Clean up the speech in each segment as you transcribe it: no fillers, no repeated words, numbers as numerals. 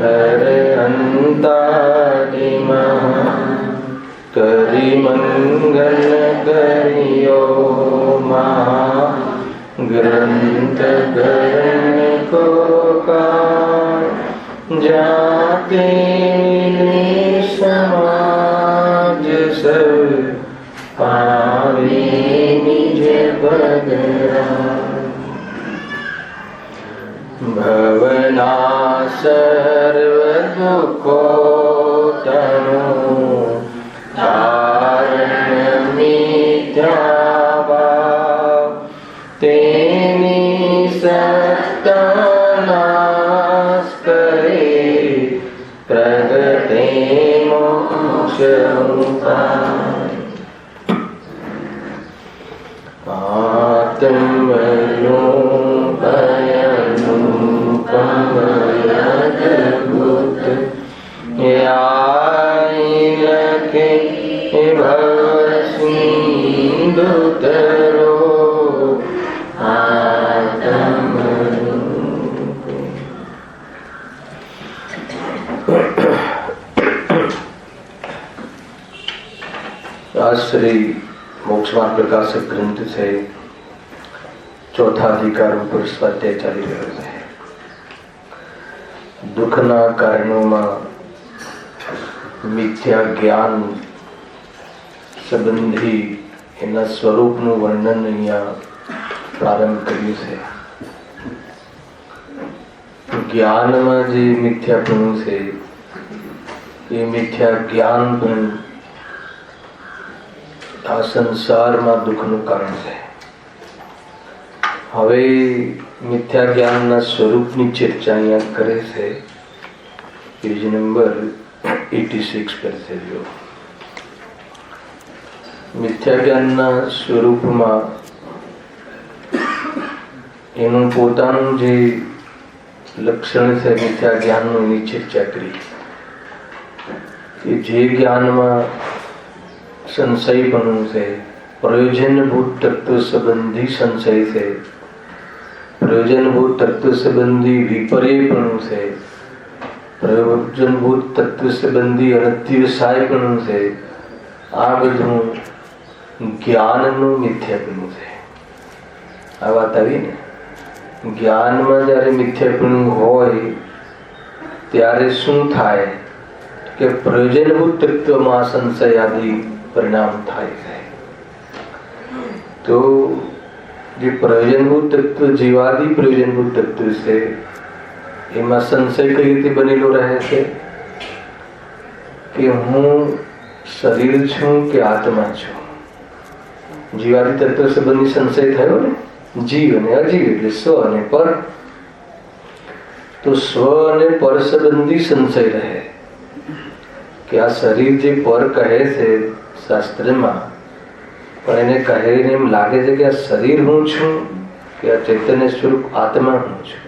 अरहंतादिमः करि मंगल करियो महा ग्रंथ करण को कान जाते समाज सब पावे निज बदरा भवना सर्व दुखो तनु कारण मिथ्या भाव तेनी सत्तानाश करे प्रगटे मोक्ष उपाय आत्मरूपयनुपमयद्भुत यायके भवसिन्धुतरो आज श्री मोक्ष मार्ग प्रकाशक ग्रंथ से चौथा अधिकार पर स्वाध्याय ચાલી રહ્યો છે. દુઃખના કારણોમાં મિથ્યા જ્ઞાન સંબંધી એના સ્વરૂપનું વર્ણન અહીંયા પ્રારંભ કર્યું છે. જ્ઞાનમાં જે મિથ્યાપણું છે એ મિથ્યા જ્ઞાન પણ આ સંસારમાં દુઃખનું કારણ છે. હવે મિથ્યા જ્ઞાનના સ્વરૂપની ચર્ચા અહીંયા કરે છે. પેજ નંબર 86 પર છે. મિથ્યા જ્ઞાનના સ્વરૂપમાં એનું પોતાનું જે લક્ષણ છે મિથ્યા જ્ઞાનનું એની ચર્ચા કરી કે જે જ્ઞાનમાં સંશયપણું છે, પ્રયોજનભૂત તત્વ સંબંધી સંશય છે, પ્રયોજનભૂત તત્વ સંબંધી વિપર્યપણું છે, પ્રયોજનભૂત તત્વ સંબંધી અનધ્યવસાયપણું છે, આ બધું જ્ઞાનનું મિથ્યાપણું છે. આ વાત આવી ને. જ્ઞાનમાં જ્યારે મિથ્યાપણું હોય ત્યારે શું થાય કે પ્રયોજનભૂત તત્વમાં સંશય આદિ પરિણામ થાય છે. તો જે પ્રયોજનભૂત તત્વ જીવાદી પ્રયોજનભૂત તત્વ છે એમાં સંશય કઈ રીતે બનેલો રહે છે કે હું શરીર છું કે આત્મા છું. જીવાદી તત્વ સંબંધી સંશય થયો ને, જીવ અને અજીવ એટલે સ્વ અને પર. તો સ્વ અને પર સંબંધી સંશય રહે કે આ શરીર જે પર કહે છે શાસ્ત્રમાં, પણ એને કહેને એમ લાગે છે કે આ શરીર હું છું કે આ ચૈતન્ય સ્વરૂપ આત્મા હું છું.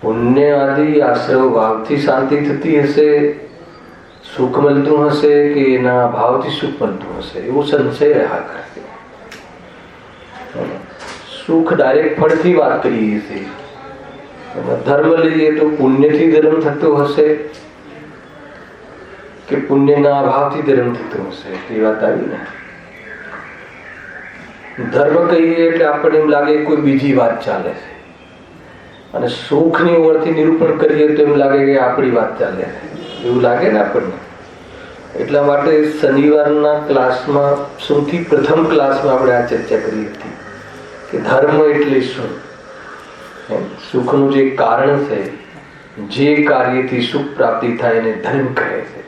પુણ્ય આદિ આશ્રવ ભાવથી શાંતિ થતી હશે, સુખ મળતું હશે કે એના ભાવથી સુખ મળતું હશે, એવું સંશય રહ્યા કરે. સુખ ડાયરેક્ટ ફળથી વાત કરીએ છીએ. ધર્મ લઈએ તો પુણ્યથી ધર્મ થતો હશે કે પુણ્યના અભાવથી ધર્મ થતો હશે, તે વાત આવી ને. ધર્મ કહીએ એટલે આપણને એમ લાગે કોઈ બીજી વાત ચાલે છે, અને સુખની ઓળથી નિરૂપણ કરીએ તો એમ લાગે કે આપણી વાત ચાલે છે, એવું લાગે ને આપણને. એટલા માટે શનિવારના ક્લાસમાં સૌથી પ્રથમ ક્લાસમાં આપણે આ ચર્ચા કરી હતી કે ધર્મ એટલે શું. સુખનું જે કારણ છે, જે કાર્યથી સુખ પ્રાપ્તિ થાય એને ધર્મ કહે છે.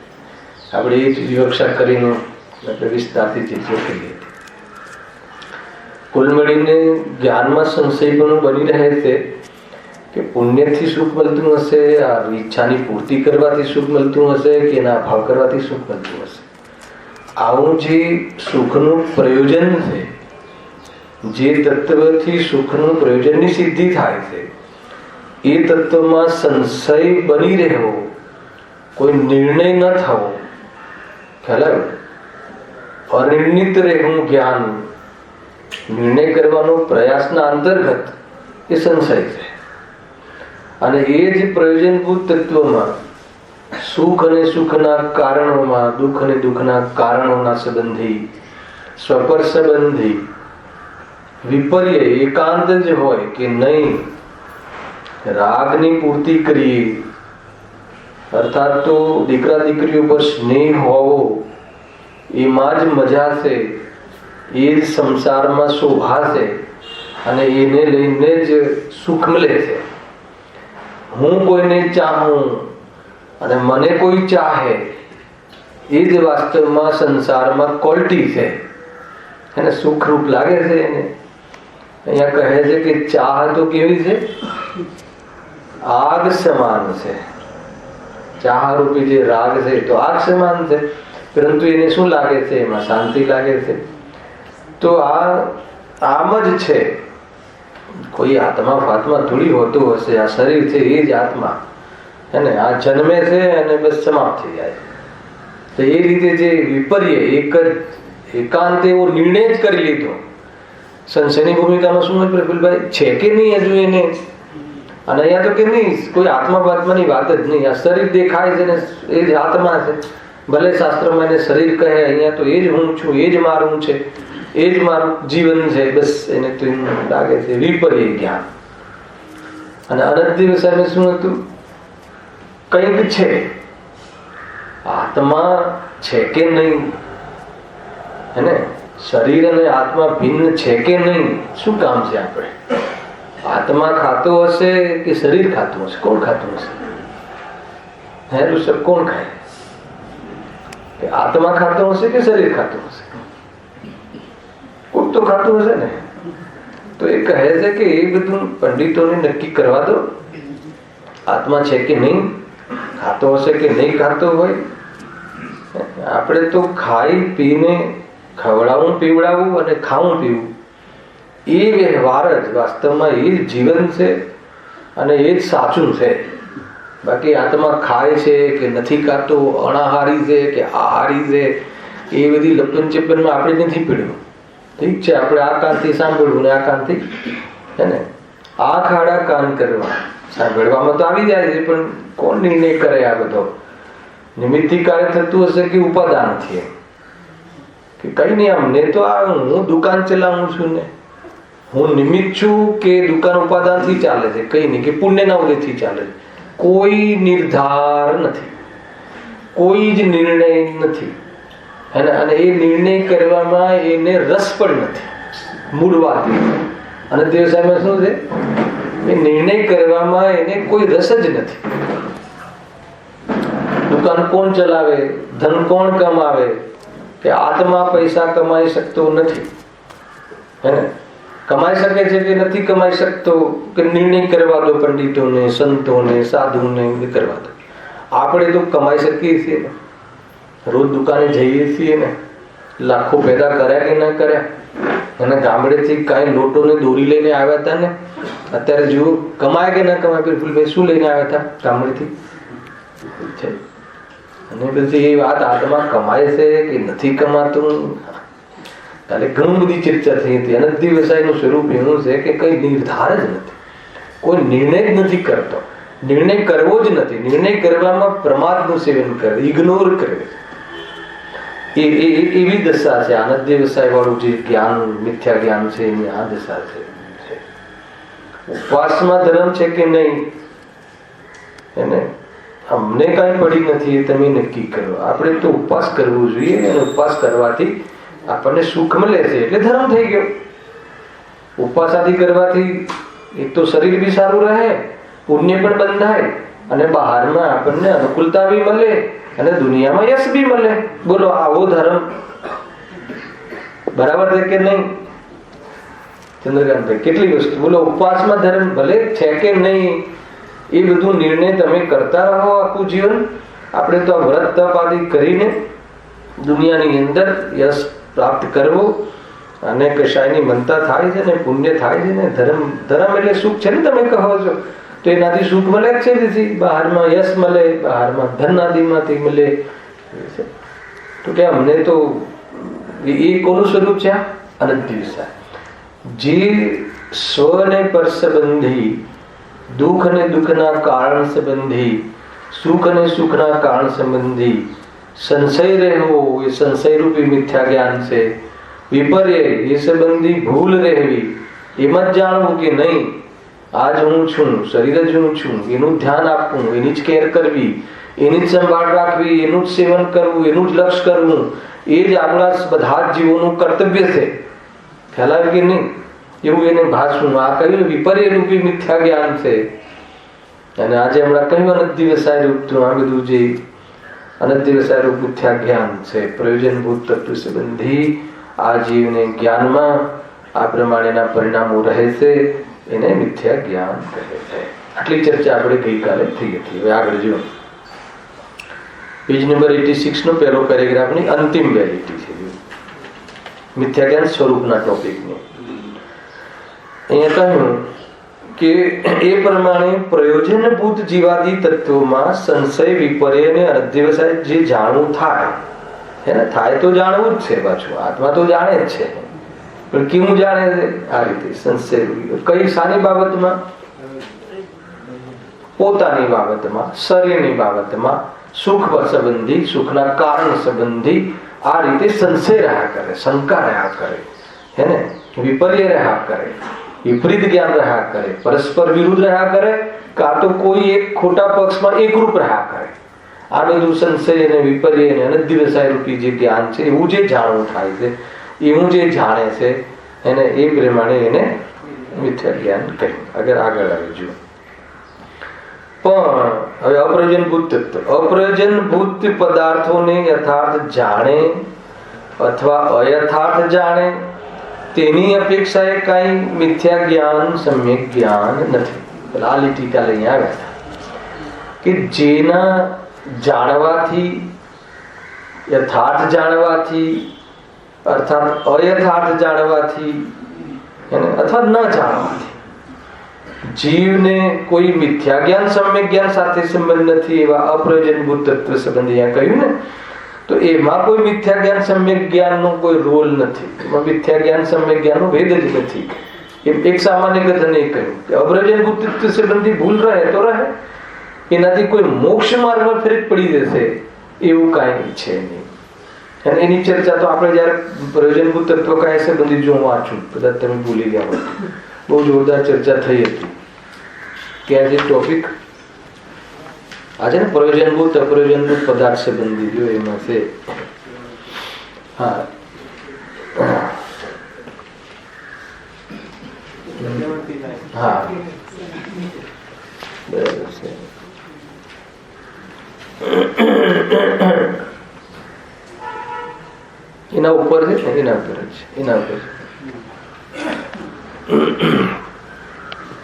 આપણે એ જ વિવક્ષા કરીને આપણે વિસ્તારથી ચર્ચા કરી હતી. કુલ મળીને જ્ઞાનમાં સંશય પણ બની રહે છે કે પુણ્યથી સુખ મળતું હશે, આ ઈચ્છાની પૂર્તિ કરવાથી સુખ મળતું હશે કે એના અભાવ કરવાથી સુખ મળતું હશે. આવું જે સુખનું પ્રયોજન છે, જે તત્વથી સુખનું પ્રયોજનની સિદ્ધિ થાય છે, એ તત્વમાં સંશય બની રહેવો, કોઈ નિર્ણય ન થવો, ખ્યાલ આવ્યો? અનિર્ણિત રહેવું જ્ઞાન, નિર્ણય કરવાનો પ્રયાસના અંતર્ગત એ સંશય છે. અને એ જ પ્રયોજનભૂત તત્વમાં સુખ અને સુખના કારણોમાં, દુઃખ અને દુઃખના કારણોના સંબંધી, સ્વપર સંબંધી વિપર્ય એકાંત જ હોય કે નહીં, રાગની પૂર્તિ કરીએ, અર્થાત તો દીકરા દીકરીઓ પર સ્નેહ હોવો એમાં જ મજા છે, એ જ સંસારમાં શોભા છે અને એને લઈને જ સુખ મળે છે. હું કોઈને ચાહું અને મને કોઈ ચાહે, એ જ વાસ્તવમાં સંસારમાં ક્વોલિટી છે, એને સુખરૂપ લાગે છે. એને અહીંયા કહે છે કે ચાહ તો કેવી છે? આગ સમાન છે. ચાહ રૂપી જે રાગ છે તો આગ સમાન છે, પરંતુ એને શું લાગે છે? એમાં શાંતિ લાગે છે. તો આમ જ છે. કોઈ આત્મા ફાત્મા થોડી હોતું હશે. આ શરીર છે એ જ આત્મા, હે ને? આ જન્મે છે અને બસ સમાપ્ત થઈ જાય. તો એ રીતે જે વિપર્ય એક જ એકાંત એવો નિર્ણય જ કરી લીધો. સંશયની ભૂમિકામાં શું પ્રફુલભાઈ છે કે નહીં હજુ એને? અને અહીંયા તો કે નહીં, કોઈ આત્મા પાત્માની વાત જ નહીં. આ શરીર દેખાય છે ને એ જ આત્મા છે. ભલે શાસ્ત્રમાં એને શરીર કહે, અહીંયા તો એ જ હું છું, એ જ મારું છે, એ જ મારું જીવન છે. બસ એને તો એમ લાગે છે વિપર્ય જ્ઞાન. અને અનંત દિવસે શું હતું? કંઈક છે, આત્મા છે કે નહીં, હે? શરીર અને આત્મા ભિન્ન છે કે નહીં? શું કામ છે આપણે? આત્મા ખાતો હશે કે શરીર ખાતું હશે? કોણ ખાતું હશે? હે ઋષભ, કોણ ખાય? આત્મા ખાતો હશે કે શરીર ખાતું હશે? કોક તો ખાતું હશે ને. તો એ કહે છે કે એ બધું પંડિતોને નક્કી કરવા દો. આત્મા છે કે નહીં, ખાતો હશે કે નહીં ખાતો હોય. આપણે તો ખાઈ પીને ખવડાવવું પીવડાવવું અને ખાવું પીવું, એ વ્યવહાર જ વાસ્તવમાં એ જ જીવન છે અને એ જ સાચું છે. બાકી આત્મા ખાય છે કે નથી ખાતો, અનાહારી છે કે આહારી છે, એ બધી લપન ચેપનમાં આપણે નથી પીડ્યું. ઠીક છે, આપણે આ કાનથી સાંભળવું ને આ કાનથી, હે ને, આ ખાડા કાન કરવા. સાંભળવામાં તો આવી જાય છે, પણ કોણ નિર્ણય કરે આ બધો? નિમિત્તથી કાર્ય થતું હશે કે ઉપાદાનથી? કે કઈ નહીં, અમને તો આ હું દુકાન ચલાવું છું ને, હું નિમિત્ત છું કે દુકાન ઉપાદાનથી ચાલે છે? કઈ નહીં, કે પુણ્યના ઉદયથી ચાલે છે. કોઈ નિર્ધાર નથી, કોઈ જ નિર્ણય નથી, અને એ નિર્ણય કરવામાં એને રસ પણ નથી. મૂળ વાત. અને તે સામે શું છે? એ નિર્ણય કરવામાં એને કોઈ રસ જ નથી. દુકાન કોણ ચલાવે, ધન કોણ કમાવે, કે આત્મા પૈસા કમાઈ શકતો નથી, હે ને? કમાઈ શકે છે કે નથી કમાઈ શકતો, કે નિર્ણય કરવા દો પંડિતોને, સંતોને, સાધુને કરવા દો. આપણે તો કમાઈ શકીએ છીએ ને, રોજ દુકાને જઈએ છીએ ને, લાખો પેદા કર્યા કે ના કર્યા. અને ગામડેથી કાંઈ લોટો ને દોરી લઈને આવ્યા હતા ને, અત્યારે જુઓ કમાય કે ના કમાય. પ્રફુલભાઈ શું લઈને આવ્યા હતા ગામડેથી? અને પછી એ વાત આત્મા કમાય છે કે નથી કમાતું, કાલે ઘણી બધી ચર્ચા થઈ હતી. અનંત વ્યવસાયનું સ્વરૂપ એવું છે કે કઈ નિર્ધાર જ નથી, કોઈ નિર્ણય જ નથી કરતો, નિર્ણય કરવો જ નથી. નિર્ણય કરવામાં પ્રમાદનું સેવન કરે, ઇગ્નોર કરે. એવી દશા છે આનંદ વ્યવસાય વાળું જે જ્ઞાન, મિથ્યા જ્ઞાન છે, એની આ દશા છે. ઉપવાસમાં ધર્મ છે કે નહીં, એને અમને કઈ પડી નથી, એ તમે નક્કી કરો. આપણે તો ઉપવાસ કરવો જોઈએ, અને ઉપવાસ કરવાથી આપણને સુખ મળે છે એટલે ધર્મ થઈ ગયો. ઉપવાસ આદિ કરવાથી એક તો શરીર બી સારું રહે, પુણ્ય પણ બંધાય, અને બહારમાં આપણને અનુકૂળતા બી મળે, અને દુનિયામાં યશ બી મળે. બોલો, આવો ધર્મ બરાબર છે કે નહીં? ચંદ્રકાંતભાઈ, કેટલી વસ્તુ બોલો. ઉપવાસમાં ધર્મ ભલે છે કે નહીં, એ બધું નિર્ણય તમે કરતા રહો આખું જીવન. આપણે તો આ વ્રત તપ આદિ કરીને દુનિયાની અંદર યશ પ્રાપ્ત કરવો, અને કશાયની મનતા થાય છે ને, પુણ્ય થાય છે ને. ધર્મ એટલે સુખ છે ને, તમે કહો છો તો એનાથી સુખ મળે જ છે. તેથી બહારમાં યશ મળે, બહારમાં ધન આદિમાંથી મળે. તો કે અમને તો એ કોનું સ્વરૂપ છે? અનંત વ્યવસાય. જે સ્વ ને પર સંબંધી દુઃખ અને દુઃખના કારણ સંબંધી, સુખ અને સુખના કારણ સંબંધી સંશય રહેવો એ સંશય રૂપી મિથ્યા જ્ઞાન છે. વિપર્ય એ સંબંધી ભૂલ રહેવી, એમ જ જાણવું કે નહીં આજ હું છું, શરીર જ હું છું, એનું ધ્યાન આપવું, એની જ કેર કરવી, એની જ સંભાળ રાખવી, એનું જ સેવન કરવું, એનું જ લક્ષ્ય કરવું, એ જ આપણા બધા જ જીવોનું કર્તવ્ય છે. ખ્યાલ કે નહીં? એવું એને ભાષવું. આ કહ્યું વિપર્ય રૂપી મિથ્યા જ્ઞાન છે. અને આજે હમણાં કહ્યું અનદ્યવસાય રૂપ, આ બધું જે અનદ્યવસાય રૂપ મિથ્યા જ્ઞાન છે, પ્રયોજનભૂત તત્વ સંબંધી આ જીવને જ્ઞાનમાં આ પ્રમાણેના પરિણામો રહે છે, એને મિથ્યા જ્ઞાન કહે છે. આટલી ચર્ચા આપણે ગઈકાલે થઈ હતી. હવે આગળ જો પેજ નંબર 86 નો પહેલો પેરેગ્રાફની અંતિમ વેલિટી છે મિથ્યા જ્ઞાન સ્વરૂપના ટોપિકની. અહીંયા કહ્યું કે એ પ્રમાણે પ્રયોજનભૂત જીવાદી તત્વોમાં સંશય, વિપર્ય અને અધ્યવસાય જે જાણવું થાય, એને થાય તો જાણવું જ છે. પાછું આત્મા તો જાણે જ છે, પણ કેવું જાણે છે? આ રીતે સંશય. કઈ શાની બાબતમાં? પોતાની બાબતમાં, શરીરની બાબતમાં, સુખ સંબંધી, સુખના કારણ સંબંધી આ રીતે સંશય રહ્યા કરે, શંકા રહ્યા કરે, હે ને, વિપર્ય રહ્યા કરે, વિપરીત જ્ઞાન રહ્યા કરે, પરસ્પર વિરુદ્ધ રહ્યા કરે, કાં તો કોઈ એક ખોટા પક્ષમાં એકરૂપ રહ્યા કરે. આ બધું સંશય અને વિપર્ય અને અનદ્યવસાય રૂપી જે જ્ઞાન છે, એવું જે જાણવું થાય છે, એવું જે જાણે છે, એને એ પ્રમાણે એને મિથ્યા જ્ઞાન કહ્યું. આગળ આવી જુઓ. પણ હવે અપ્રયોજનભૂત તત્વ, અપ્રયોજનભૂત પદાર્થોને યથાર્થ જાણે અથવા અયથાર્થ જાણે તેની અપેક્ષાએ કઈ મિથ્યા જ્ઞાન સમ્યક જ્ઞાન નથી. આ લીટી કાલે અહીંયા આવ્યા હતા કે જેના જાણવાથી, યથાર્થ જાણવાથી અર્થાત અયથાર્થ જાણવાથી અથવા ન જાણવાથી જીવને કોઈ મિથ્યા જ્ઞાન સમ્યક જ્ઞાન સાથે સંબંધ નથી. એવા અપ્રયોજનભૂત તત્વ સંબંધી અહીંયા કહ્યું ને, તો એમાં કોઈ મિથ્યા જ્ઞાન સમ્યક જ્ઞાનનો કોઈ રોલ નથી. એમાં મિથ્યા જ્ઞાન સમ્યક જ્ઞાનનો ભેદ જ નથી. એક સામાન્ય કથન એ કહ્યું કે અપ્રયોજનભૂત તત્વ સંબંધી ભૂલ રહે તો રહે, એનાથી કોઈ મોક્ષ માર્ગમાં ફેરત પડી જશે એવું કાંઈ છે નહીં. અને એની ચર્ચા તો આપણે જયારે પ્રયોજનભૂત તત્વ કાંઈ સંબંધી જો વાંચું, કદાચ તમે ભૂલી ગયા હોય, બહુ જોરદાર ચર્ચા થઈ હતી. ક્યાં જે ટોપિક આજે ને પ્રયોજનભૂત અપ્રયોજનભૂત પદાર્થ સંબંધી જો એમાં છે. હા, હા, બરાબર છે. એના ઉપર છે, એના ઉપર જ છે, એના ઉપર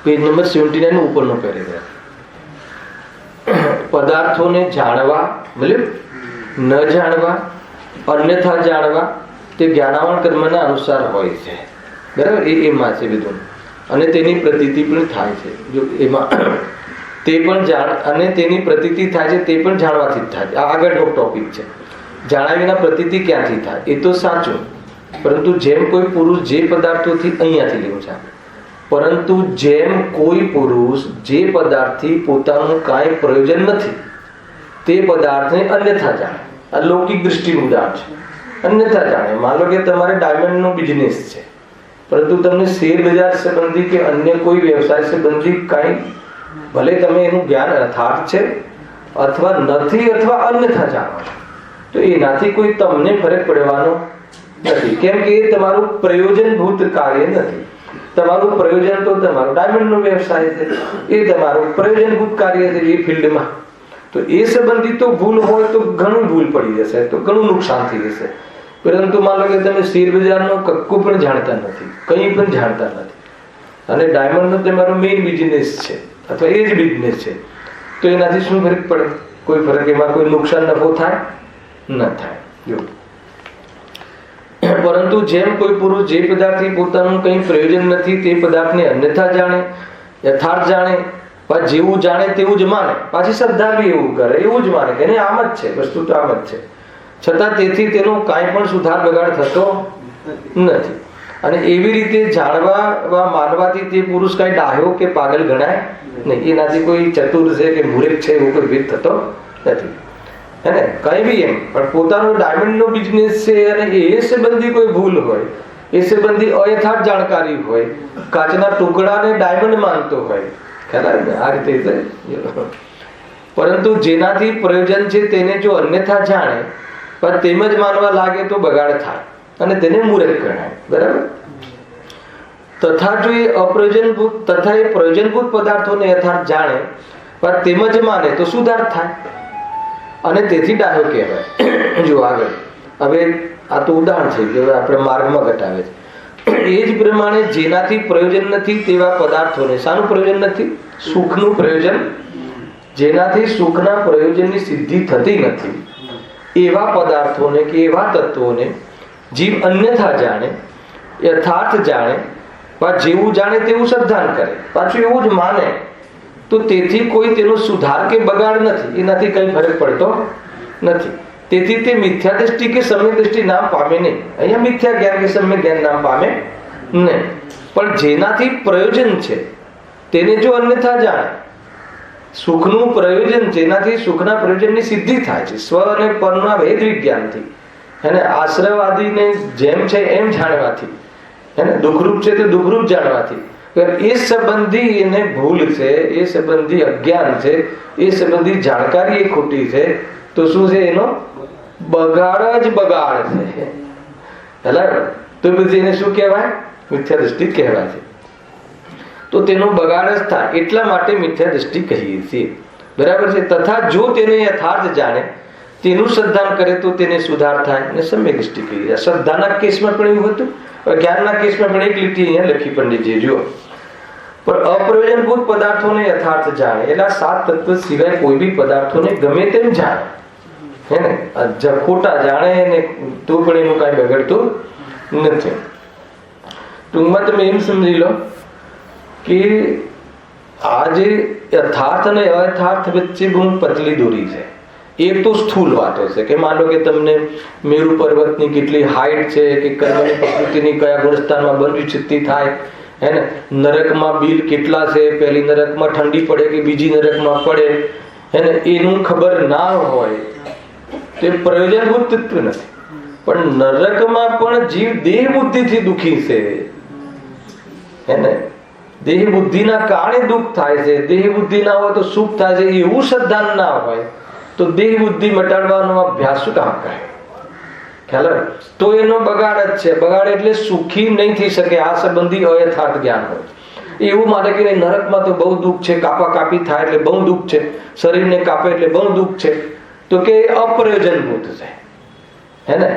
પેજ નંબર 79 નો ઉપરનો પેરેગ્રાફ. પદાર્થોને જાણવા, મતલબ ન જાણવા, અન્યથા જાણવા તે જ્ઞાનાવણ કર્મના અનુસાર હોય છે. બરાબર? એમાં છે બધું. અને તેની પ્રતીતિ પણ થાય છે. જો એમાં તે પણ જાણ અને તેની પ્રતીતિ થાય છે, તે પણ જાણવાથી જ થાય. આ આગળનો ટોપિક છે. જાણાવીના પ્રતીતિ ક્યાંથી થાય એ તો સાચું, પરંતુ જેમ કોઈ પુરુષ જે પદાર્થોથી, અહીંયાથી લેવું છે, પરંતુ જેમ કોઈ પુરુષ જે પદાર્થથી પોતાનું કાંઈ પ્રયોજન નથી તે પદાર્થને અન્યથા જાણે. આ લૌકિક દ્રષ્ટિનું ઉદાહરણ છે. અન્યથા જાણે. માનો કે તમારે ડાયમંડનો બિઝનેસ છે, પરંતુ તમને શેર બજાર સંબંધી કે અન્ય કોઈ વ્યવસાય સંબંધી કાંઈ, ભલે તમે એનું જ્ઞાન યથાર્થ છે અથવા નથી અથવા અન્યથા જાણો છો, તો એનાથી કોઈ તમને ફરક પડવાનો નથી. કેમ કે એ તમારું પ્રયોજનભૂત કાર્ય નથી. તમારું પ્રયોજન તો તમારો ડાયમંડનો વ્યવસાય છે, એ તમારું પ્રયોજનભૂત કાર્ય છે એ ફિલ્ડમાં. તો એ સંબંધી તો ભૂલ હોય તો ઘણું ભૂલ પડી જશે, તો ઘણું નુકસાન થઈ જશે. પરંતુ માનો કે તમે શેર બજારનો કક્કું પણ જાણતા નથી, કંઈ પણ જાણતા નથી, અને ડાયમંડનો તમારો મેઇન બિઝનેસ છે અથવા એ જ બિઝનેસ છે, તો એનાથી શું ફરક પડે? કોઈ ફરક, એમાં કોઈ નુકસાન નફો થાય ન થાય. જો પરંતુ જેમ કોઈ પુરુષ જે પદાર્થથી પોતાનું કંઈ પ્રયોજન નથી તે પદાર્થને અન્યથા જાણે, યથાર્થ જાણે, જેવું જાણે તેવું જ માને, પાછી શ્રદ્ધા બી એવું કરે, એવું જ માને કે આમ જ છે, વસ્તુ તો આમ જ છે, છતાં તેથી તેનો કાંઈ પણ સુધાર બગાડ થતો નથી. અને એવી રીતે જાણવા માનવાથી તે પુરુષ કાંઈ ડાહ્યો કે પાગલ ગણાય નહીં. એનાથી કોઈ ચતુર છે કે મૂર્ખ છે એવો કોઈ ભેદ થતો નથી, હે ને? કઈ બી એમ પણ પોતાનો ડાયમંડ નો બિઝનેસ છે અને એ સંબંધી કોઈ ભૂલ હોય, એ સંબંધી અયથાર્થ જાણકારી હોય, કાચના ટુકડાને ડાયમંડ માનતો હોય, ખ્યાલ આવે ને? આ રીતે. પરંતુ જેનાથી પ્રયોજન છે તેને જો અન્યથા જાણે પણ તેમ જ માનવા લાગે તો બગાડ થાય અને તેને મૂર્ખ ગણાય. બરાબર? તથા જો એ અપ્રયોજનભૂત તથા એ પ્રયોજનભૂત પદાર્થોને યથાર્થ જાણે પણ તેમ જ માને તો સુધાર થાય અને તેથી ડાયો કહેવાય. જો આગળ હવે આ તો ઉદાહરણ છે કે આપણે માર્ગમાં ઘટાવે છે. એ જ પ્રમાણે જેનાથી પ્રયોજન નથી તેવા પદાર્થોને, શાનું પ્રયોજન નથી? સુખનું પ્રયોજન. જેનાથી સુખના પ્રયોજનની સિદ્ધિ થતી નથી એવા પદાર્થોને કે એવા તત્વોને જીવ અન્યથા જાણે, યથાર્થ જાણે, જેવું જાણે તેવું શ્રદ્ધાન કરે, પાછું એવું જ માને તો તેથી કોઈ તેનો સુધાર કે બગાડ નથી, એનાથી કઈ ફરક પડતો નથી. તેથી તે મિથ્યા દ્રષ્ટિ કે સમ્યક દ્રષ્ટિ નામ પામે નહીં. અહીંયા મિથ્યા જ્ઞાન કે સમ્યક જ્ઞાન નામ પામે નહીં. પણ જેનાથી પ્રયોજન છે તેને જો અન્યથા જાણે, સુખનું પ્રયોજન જેનાથી સુખના પ્રયોજનની સિદ્ધિ થાય છે સ્વ અને પરના ભેદ વિજ્ઞાનથી, અને આશ્રયવાદીને જેમ છે એમ જાણવાથી, એને દુઃખરૂપ છે તો દુઃખરૂપ જાણવાથી, એ સંબંધી એને ભૂલ છે, એ સંબંધી અજ્ઞાન છે, એ સંબંધી જાણકારી એ ખોટી છે, તો શું છે? એનો બગાડ જ બગાડ છે. તો પછી એને શું કહેવાય? મિથ્યા દ્રષ્ટિ કહેવાય છે. તો તેનો બગાડ જ થાય, એટલા માટે મિથ્યા દ્રષ્ટિ કહીએ છીએ. બરાબર છે? તથા જો તેને યથાર્થ જાણે, તેનું શ્રદ્ધાન કરે તો તેને સુધાર થાય અને સમ્યક દ્રષ્ટિ કહીએ. શ્રદ્ધાના કેસમાં પણ એવું હતું, જ્ઞાનના કેસમાં પણ એક લીટી અહીંયા લખી પંડિતજી જુઓ. પણ અપ્રયોજનભૂત પદાર્થોને યથાર્થ જાણે એટલે 7 તત્વ સિવાય કોઈ બી પદાર્થોને ગમે તેમ જાણે, હે ને? ખોટા જાણે ને તો પણ એનું કઈ બગડતું નથી. ટૂંકમાં તમે એમ સમજી લો કે આ જે યથાર્થ અને અયથાર્થ વચ્ચે બહુ પતલી દોરી છે. એક તો સ્થૂલ વાતો છે કે માનો કે તમને મેરુ પર્વતની કેટલી હાઈટ છે, કે કર્મની પ્રકૃતિની કયા ગુણસ્થાનમાં બનવિચ્છિતિ થાય, હે ને? નરકમાં બિલ કેટલા છે, પહેલી નરકમાં ઠંડી પડે કે બીજી નરકમાં પડે, હે ને? એનું ખબર ના હોય તે પ્રયોજનભૂત તત્વ નથી. પણ નરકમાં પણ જીવ દેહ બુદ્ધિથી દુઃખી છે, હે ને? દેહ બુદ્ધિના કારણે દુઃખ થાય છે, દેહ બુદ્ધિ ના હોય તો સુખ થાય છે, એવું શ્રદ્ધાન ના હોય તો દેહ બુદ્ધિ મટાડવાનો અભ્યાસ શું કામ કરે? ખ્યાલ? તો એનો બગાડ જ છે. બગાડ એટલે સુખી નહીં થઈ શકે આ સંબંધી અયથાર્થ જ્ઞાન હોય. એવું માને કે નરકમાં તો બહુ દુઃખ છે, કાપા કાપી થાય એટલે બહુ દુઃખ છે, શરીરને કાપે એટલે બહુ દુઃખ છે, તો કે અપ્રયોજનભૂત છે, હે ને?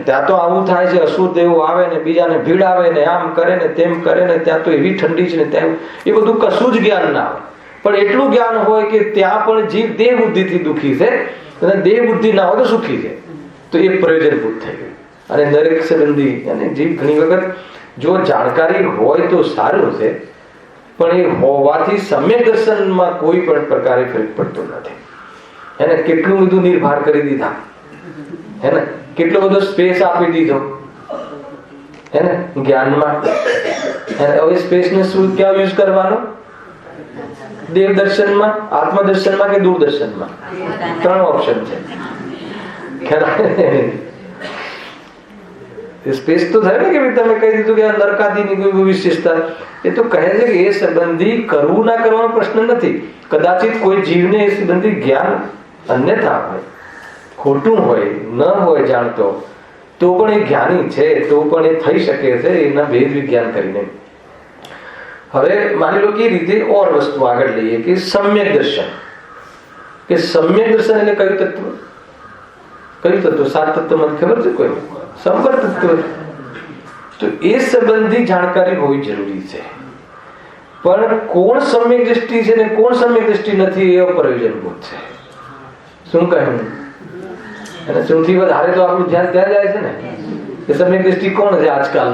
ત્યાં તો આવું થાય છે, અસુર દેવો આવે ને બીજાને ભીડાવે ને આમ કરે ને તેમ કરે ને, ત્યાં તો એવી ઠંડી છે ને ત્યાં, એ બધું કશું જ જ્ઞાન ના હોય. પણ એટલું જ્ઞાન હોય કે ત્યાં પણ જીવ દેહ બુદ્ધિથી દુઃખી છે અને દેહ બુદ્ધિ ના હોય તો સુખી છે, તો એ પ્રયોજનભૂત થઈ ગયું. અને દરેક સંબંધી અને જીવ ઘણી વખત જો જાણકારી હોય તો સારું છે, પણ એ હોવાથી સમ્યક દર્શનમાં કોઈ પણ પ્રકારે ફરક પડતો નથી. એને કેટલું બધું નિર્ભાર કરી દીધા, હે ને? કેટલો બધો સ્પેસ આપી દીધો, હે ને? જ્ઞાનમાં. હવે સ્પેસ ને શું ક્યાં યુઝ કરવાનો? દેવ દર્શનમાં, આત્મદર્શનમાં કે દૂરદર્શનમાં? 3 ઓપ્શન છે. સ્પેસ તો થાય ને કે તમે કહી દીધું કે નરકાદીની કોઈ વિશેષતા, એ તો કહે છે કે એ સંબંધી કરવું ના કરવાનો પ્રશ્ન નથી. કદાચિત કોઈ જીવને એ સંબંધી જ્ઞાન અન્યથા હોય, ખોટું હોય, ન હોય જાણતો, તો પણ એ જ્ઞાની છે, તો પણ એ થઈ શકે છે એના ભેદ વિજ્ઞાન કરીને. હવે માની લો કે રીતે ઓર વસ્તુ આગળ લઈએ કે સમ્યક દર્શન. કે સમ્યક દર્શન એટલે કયું તત્વ? કયું તત્વ? 7 તત્વ મને ખબર છે કોઈ? સંપર્ક તત્વ. તો એ સંબંધી જાણકારી હોવી જરૂરી છે. પણ કોણ સમ્યક દ્રષ્ટિ છે ને કોણ સમ્યક દ્રષ્ટિ નથી એ અપ્રયોજનભૂત છે. શું કહ્યું? અને સૌથી વધારે તો આપણું ધ્યાન ત્યાં જાય છે ને કે સમ્યક દ્રષ્ટિ કોણ છે આજકાલ,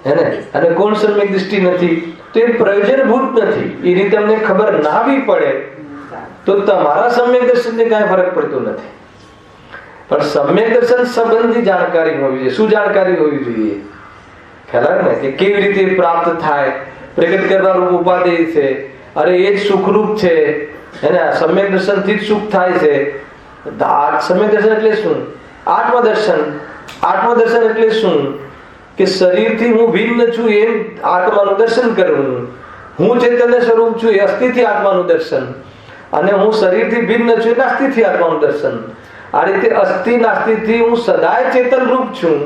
હે ને? અને કોણ સમ્યક દ્રષ્ટિ નથી, તો એ પ્રયોજનભૂત નથી. એની તમને ખબર ના બી પડે તો તમારા સમ્યક દર્શનને કાંઈ ફરક પડતો નથી. પણ સમ્યક દર્શન સંબંધી જાણકારી હોવી જોઈએ. શું જાણકારી હોવી જોઈએ? ખ્યાલ ને કે કેવી રીતે પ્રાપ્ત થાય, પ્રગટ કરવાનું ઉપાદેય છે, અરે એ જ સુખરૂપ છે, એને સમ્યક દર્શન થી જ સુખ થાય છે. સમ્યક દર્શન એટલે શું? આત્મદર્શન. આત્મદર્શન એટલે શું? કે શરીરથી હું ભિન્ન છું એમ આત્માનું દર્શન કરવું. હું ચૈતન્ય સ્વરૂપ છું એ અસ્થિથી આત્માનું દર્શન, અને હું શરીરથી ભિન્ન છું એ નાસ્તિથી આત્માનું દર્શન. આ રીતે અસ્થિ નાસ્તિથી હું સદાય ચેતન રૂપ છું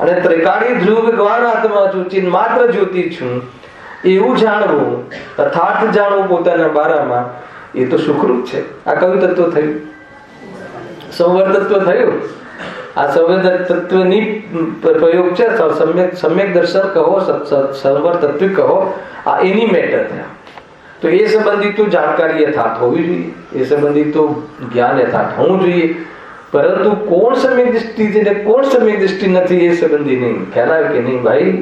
અને ત્રિકાળી ધ્રુવ ભગવાન આત્મા છું, ચિન્હ માત્ર જ્યોતિ છું, એવું જાણવું, યથાર્થ જાણવું પોતાના બારામાં, એ તો સુખરૂપ છે. આ કયું તત્વ થયું? સંવર તત્વ થયું. આ સંવર તત્વની પ્રયોગ છે. સમ્યક દર્શન કહો, સંવર તત્વ કહો, આ એની મેટર થયા. તો એ સંબંધિત તો જાણકારી યથાર્થ હોવી જોઈએ, એ સંબંધિત તો જ્ઞાન યથાર્થ હોવું જોઈએ. પરંતુ કોણ સમ્યક દૃષ્ટિ છે ને કોણ સમ્યક દૃષ્ટિ નથી એ સંબંધી નહીં. ખ્યાલ આવે કે નહીં ભાઈ?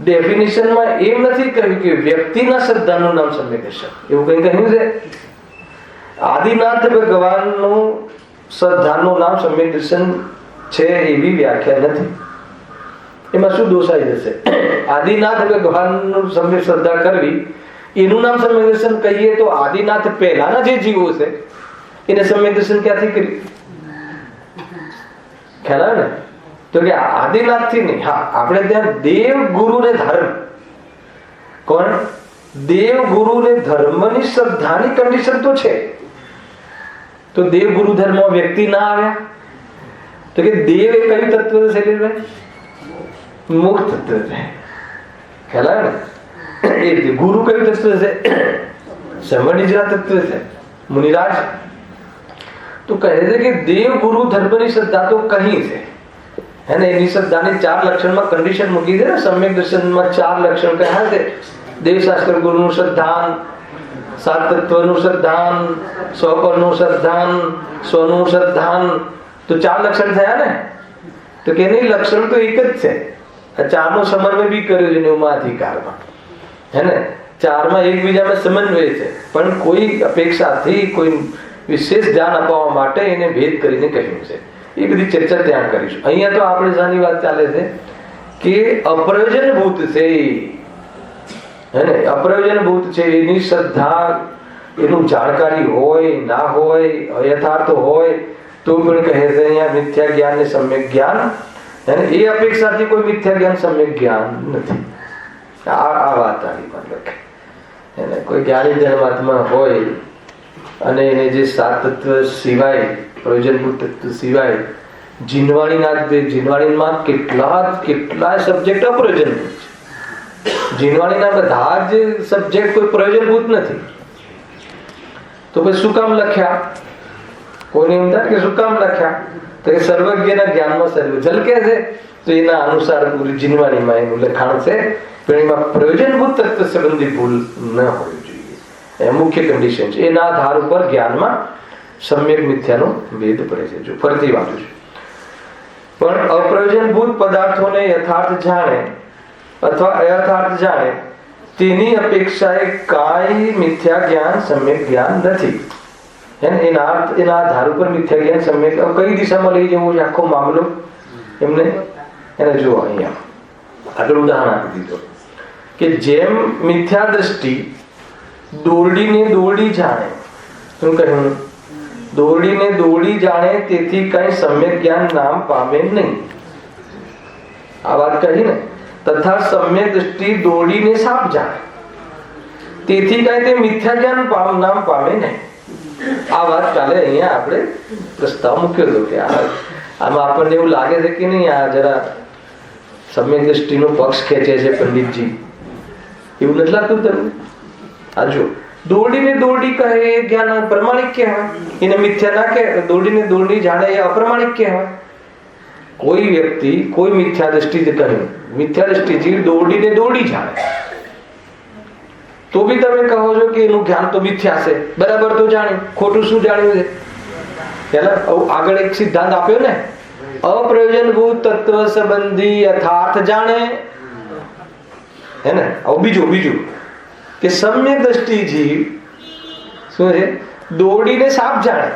ડેફિનેશનમાં એમ નથી કહ્યું કે વ્યક્તિના શ્રદ્ધાનું નામ સમ્યક દર્શન, એવું કઈ કહ્યું છે? આદિનાથ ભગવાનનું શ્રદ્ધાનું નામ સમ્યક દર્શન છે એવી વ્યાખ્યા નથી. એમાં શું દોષાઈ જશે? આદિનાથ ભગવાનનું સમ્યક શ્રદ્ધા કરવી એનું નામ સમ્યક દર્શન કહીએ તો આદિનાથ પહેલાના જે જીવો છે એને સમ્યક દર્શન ક્યાંથી કર્યું? ખ્યાલ આવે ને? તો કે આદિનાથ થી નહીં. હા, આપણે ત્યાં દેવ ગુરુ ને ધર્મ. કોણ? દેવ ગુરુ ને ધર્મની શ્રદ્ધાની કન્ડિશન તો છે. તો દેવ ગુરુ ધર્મ વ્યક્તિ ના આવ્યા તો કે દેવ એ કયું તત્વ છે? મુક્ત તત્વ છે. ખ્યાલ આવે ને? એ ગુરુ કયું તત્વ છે? સમનિજરા તત્વ છે, મુનિરાજ. તો કહે છે કે દેવ ગુરુ ધર્મની શ્રદ્ધા તો કહી છે, હે ને? એની શ્રદ્ધાની 4 લક્ષણમાં કન્ડિશન મૂકી છે ને. સમ્યક દર્શનમાં 4 લક્ષણ કહ્યા છે. દેવશાસ્ત્ર ગુરુનું શ્રદ્ધાન, સાત તત્વનું શ્રદ્ધાન, સ્વપરનું શ્રદ્ધાન, સ્વનું શ્રદ્ધાન. તો 4 લક્ષણ થયા ને. તો કે નહીં, લક્ષણ તો એક જ છે. આ 4 નો સમન્વય બી કર્યો છે ન્યૂમાધિકારમાં, હે ને? 4 માં એકબીજામાં સમન્વય છે, પણ કોઈ અપેક્ષાથી કોઈ વિશેષ ધ્યાન અપાવવા માટે એને ભેદ કરીને કહ્યું છે. એ બધી ચર્ચા ત્યાં કરીશું. અહીંયા તો આપણે શાની વાત ચાલે છે કે અપ્રયોજનભૂત છે, હે ને? અપ્રયોજનભૂત છે. એની શ્રદ્ધા, એનું જાણકારી હોય ના હોય, અયથાર્થ હોય તો પણ કહે છે અહીંયા મિથ્યા જ્ઞાન ને સમ્યક જ્ઞાન, હે ને? એ અપેક્ષાથી કોઈ મિથ્યા જ્ઞાન સમ્યક જ્ઞાન નથી. આ વાત આવી મતલબ, હે ને? કોઈ જ્ઞાની ધર્માત્મા હોય અને એને જે 7 તત્વ સિવાય, પ્રયોજનભૂત તત્વ સિવાય જીનવાણીમાં કેટલા સબ્જેક્ટ અપ્રયોજનભૂત છે. જીનવાણીના બધા જ સબ્જેક્ટ કોઈ પ્રયોજનભૂત નથી. તો પછી શું કામ લખ્યા? કોઈને એમ થાય કે શું કામ લખ્યા? તો કે સર્વજ્ઞના જ્ઞાનમાં સર્વ ઝલકે છે, તો એના અનુસાર પૂરી જીનવાણીમાં એનું લખાણ છે. પણ એમાં પ્રયોજનભૂત તત્વ સંબંધી ભૂલ ન હોવી જોઈએ, એ મુખ્ય કન્ડિશન છે. એના આધાર ઉપર જ્ઞાનમાં સમ્યક મિથ્યાનો ભેદ પડે છે. જો ફરીથી વાંચું છું. પણ અપ્રયોજનભૂત પદાર્થોને યથાર્થ જાણે અથવા અયથાર્થ જાણે તેની અપેક્ષાએ કાંઈ મિથ્યા જ્ઞાન સમ્યક જ્ઞાન નથી. એના આધાર ઉપર મિથ્યા જ્ઞાન સમ્યક કઈ દિશામાં લઈ જવું છે આખો મામલો એમને એને જુઓ. અહીંયા આગળ ઉદાહરણ આપી દીધું કે જેમ મિથ્યા દ્રષ્ટિ દોરડીને દોરડી જાણે. શું કહ્યું? દોરડીને દોરડી જાણે તેથી કઈ સમ્યક જ્ઞાન નામ પામે નહીં. આ વાત કહી ને. તથા સમ્યક દ્રષ્ટિ દોરડીને સાપ જાણે તેથી કઈ તે મિથ્યા જ્ઞાન નામ પામે નહીં. આ વાત કાલે અહીંયા આપણે પ્રસ્તાવ મૂક્યો હતો કે આમાં આપણને એવું લાગે છે કે નહીં, આ જરા સમ્યક દ્રષ્ટિનો પક્ષ ખેંચે છે પંડિતજી, એવું નથી લાગતું તમને? આ જો દોરડીને દોરડી કહે એ જ્ઞાન પ્રમાણિક કહેવાય, એને મિથ્યા ના કહે. દોરડીને દોરડી જાણે એ અપ્રમાણિક કહેવાય. કોઈ વ્યક્તિ કોઈ મિથ્યા દ્રષ્ટિથી કહ્યું, મિથ્યા દ્રષ્ટિથી દોરડીને દોરડી જાણે, તો બી તમે કહો છો કે એનું જ્ઞાન તો મિથ્યા છે. બરાબર તો જાણ્યું, ખોટું શું જાણ્યું છે? પેલા આગળ એક સિદ્ધાંત આપ્યો ને, અપ્રયોજનભૂત તત્વ સંબંધી યથાર્થ જાણે, હે ને? બીજું કે સમ્યક દ્રષ્ટિ જીવ શું છે? દોરડીને સાપ જાણે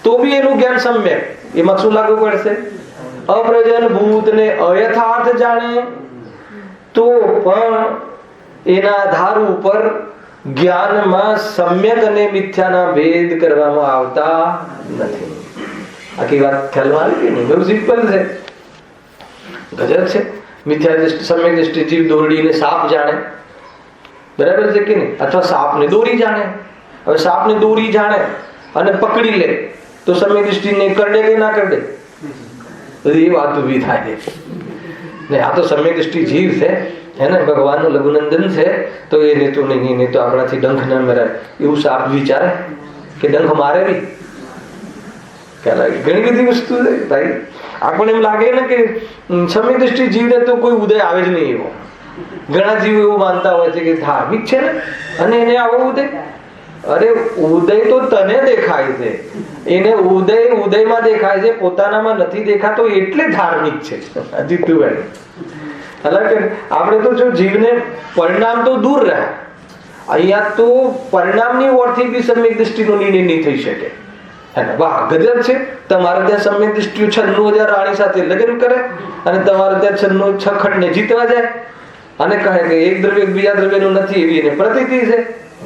તો બી એનું જ્ઞાન સમ્યક. એમાં શું લાગુ પડશે? અપ્રયોજનભૂત ને અયથાર્થ જાણે તો પણ એના આધાર ઉપર જ્ઞાનમાં સમ્યક અને મિથ્યાના ભેદ કરવામાં આવતા નથી. આખી વાત ખ્યાલમાં આવી ને? બહુ સિમ્પલ છે, ગજબ છે. મિથ્યા દ્રષ્ટિ, સમ્યક દ્રષ્ટિ જીવ દોરડીને સાપ જાણે, બરાબર છે કે નહીં? અથવા સાપને દોરી જાણે. હવે સાપને દોરી જાણે અને પકડી લે તો સમ્યક દ્રષ્ટિને કરડે કે ના કરડે? એ વાત ઊભી થાય ને. આ તો સમ્યક દ્રષ્ટિ જીવ છે, હે ને? ભગવાનનું લઘુનંદન છે, તો એને તો નહીં, તો આપણાથી ડંખ ન મરાય એવું સાપ વિચારે કે ડંખ મારે બી? ખ્યાલ આવે? ઘણી બધી વસ્તુ છે ભાઈ. આપણને એમ લાગે ને કે સમ્યક દ્રષ્ટિ જીવને તો કોઈ ઉદય આવે જ નહીં એવો. ઘણા જીવ એવું માનતા હોય છે કે ધાર્મિક છે ને અને એને આવો ઉદય. અરે ઉદય તો તને દેખાય છે, એને ઉદયમાં દેખાય છે, પોતાનામાં નથી દેખાતો એટલે ધાર્મિક છે. જીતુભાઈ, હાલાકે આપણે તો જો જીવને પરિણામ તો દૂર રહે, અહીંયા તો પરિણામની ઓરથી બી સમ્યક દ્રષ્ટિનો નિર્ણય નહીં થઈ શકે. વાહ, ગજબ છે. તમારે ત્યાં સમ્યક દ્રષ્ટિ 96,000 રાણી સાથે લગ્ન કરે અને તમારે ત્યાં 96 ખંડને જીતવા જાય અને કહે કે એક દ્રવ્ય બીજા દ્રવ્યનું નથી, એવી એને પ્રતીતિ છે.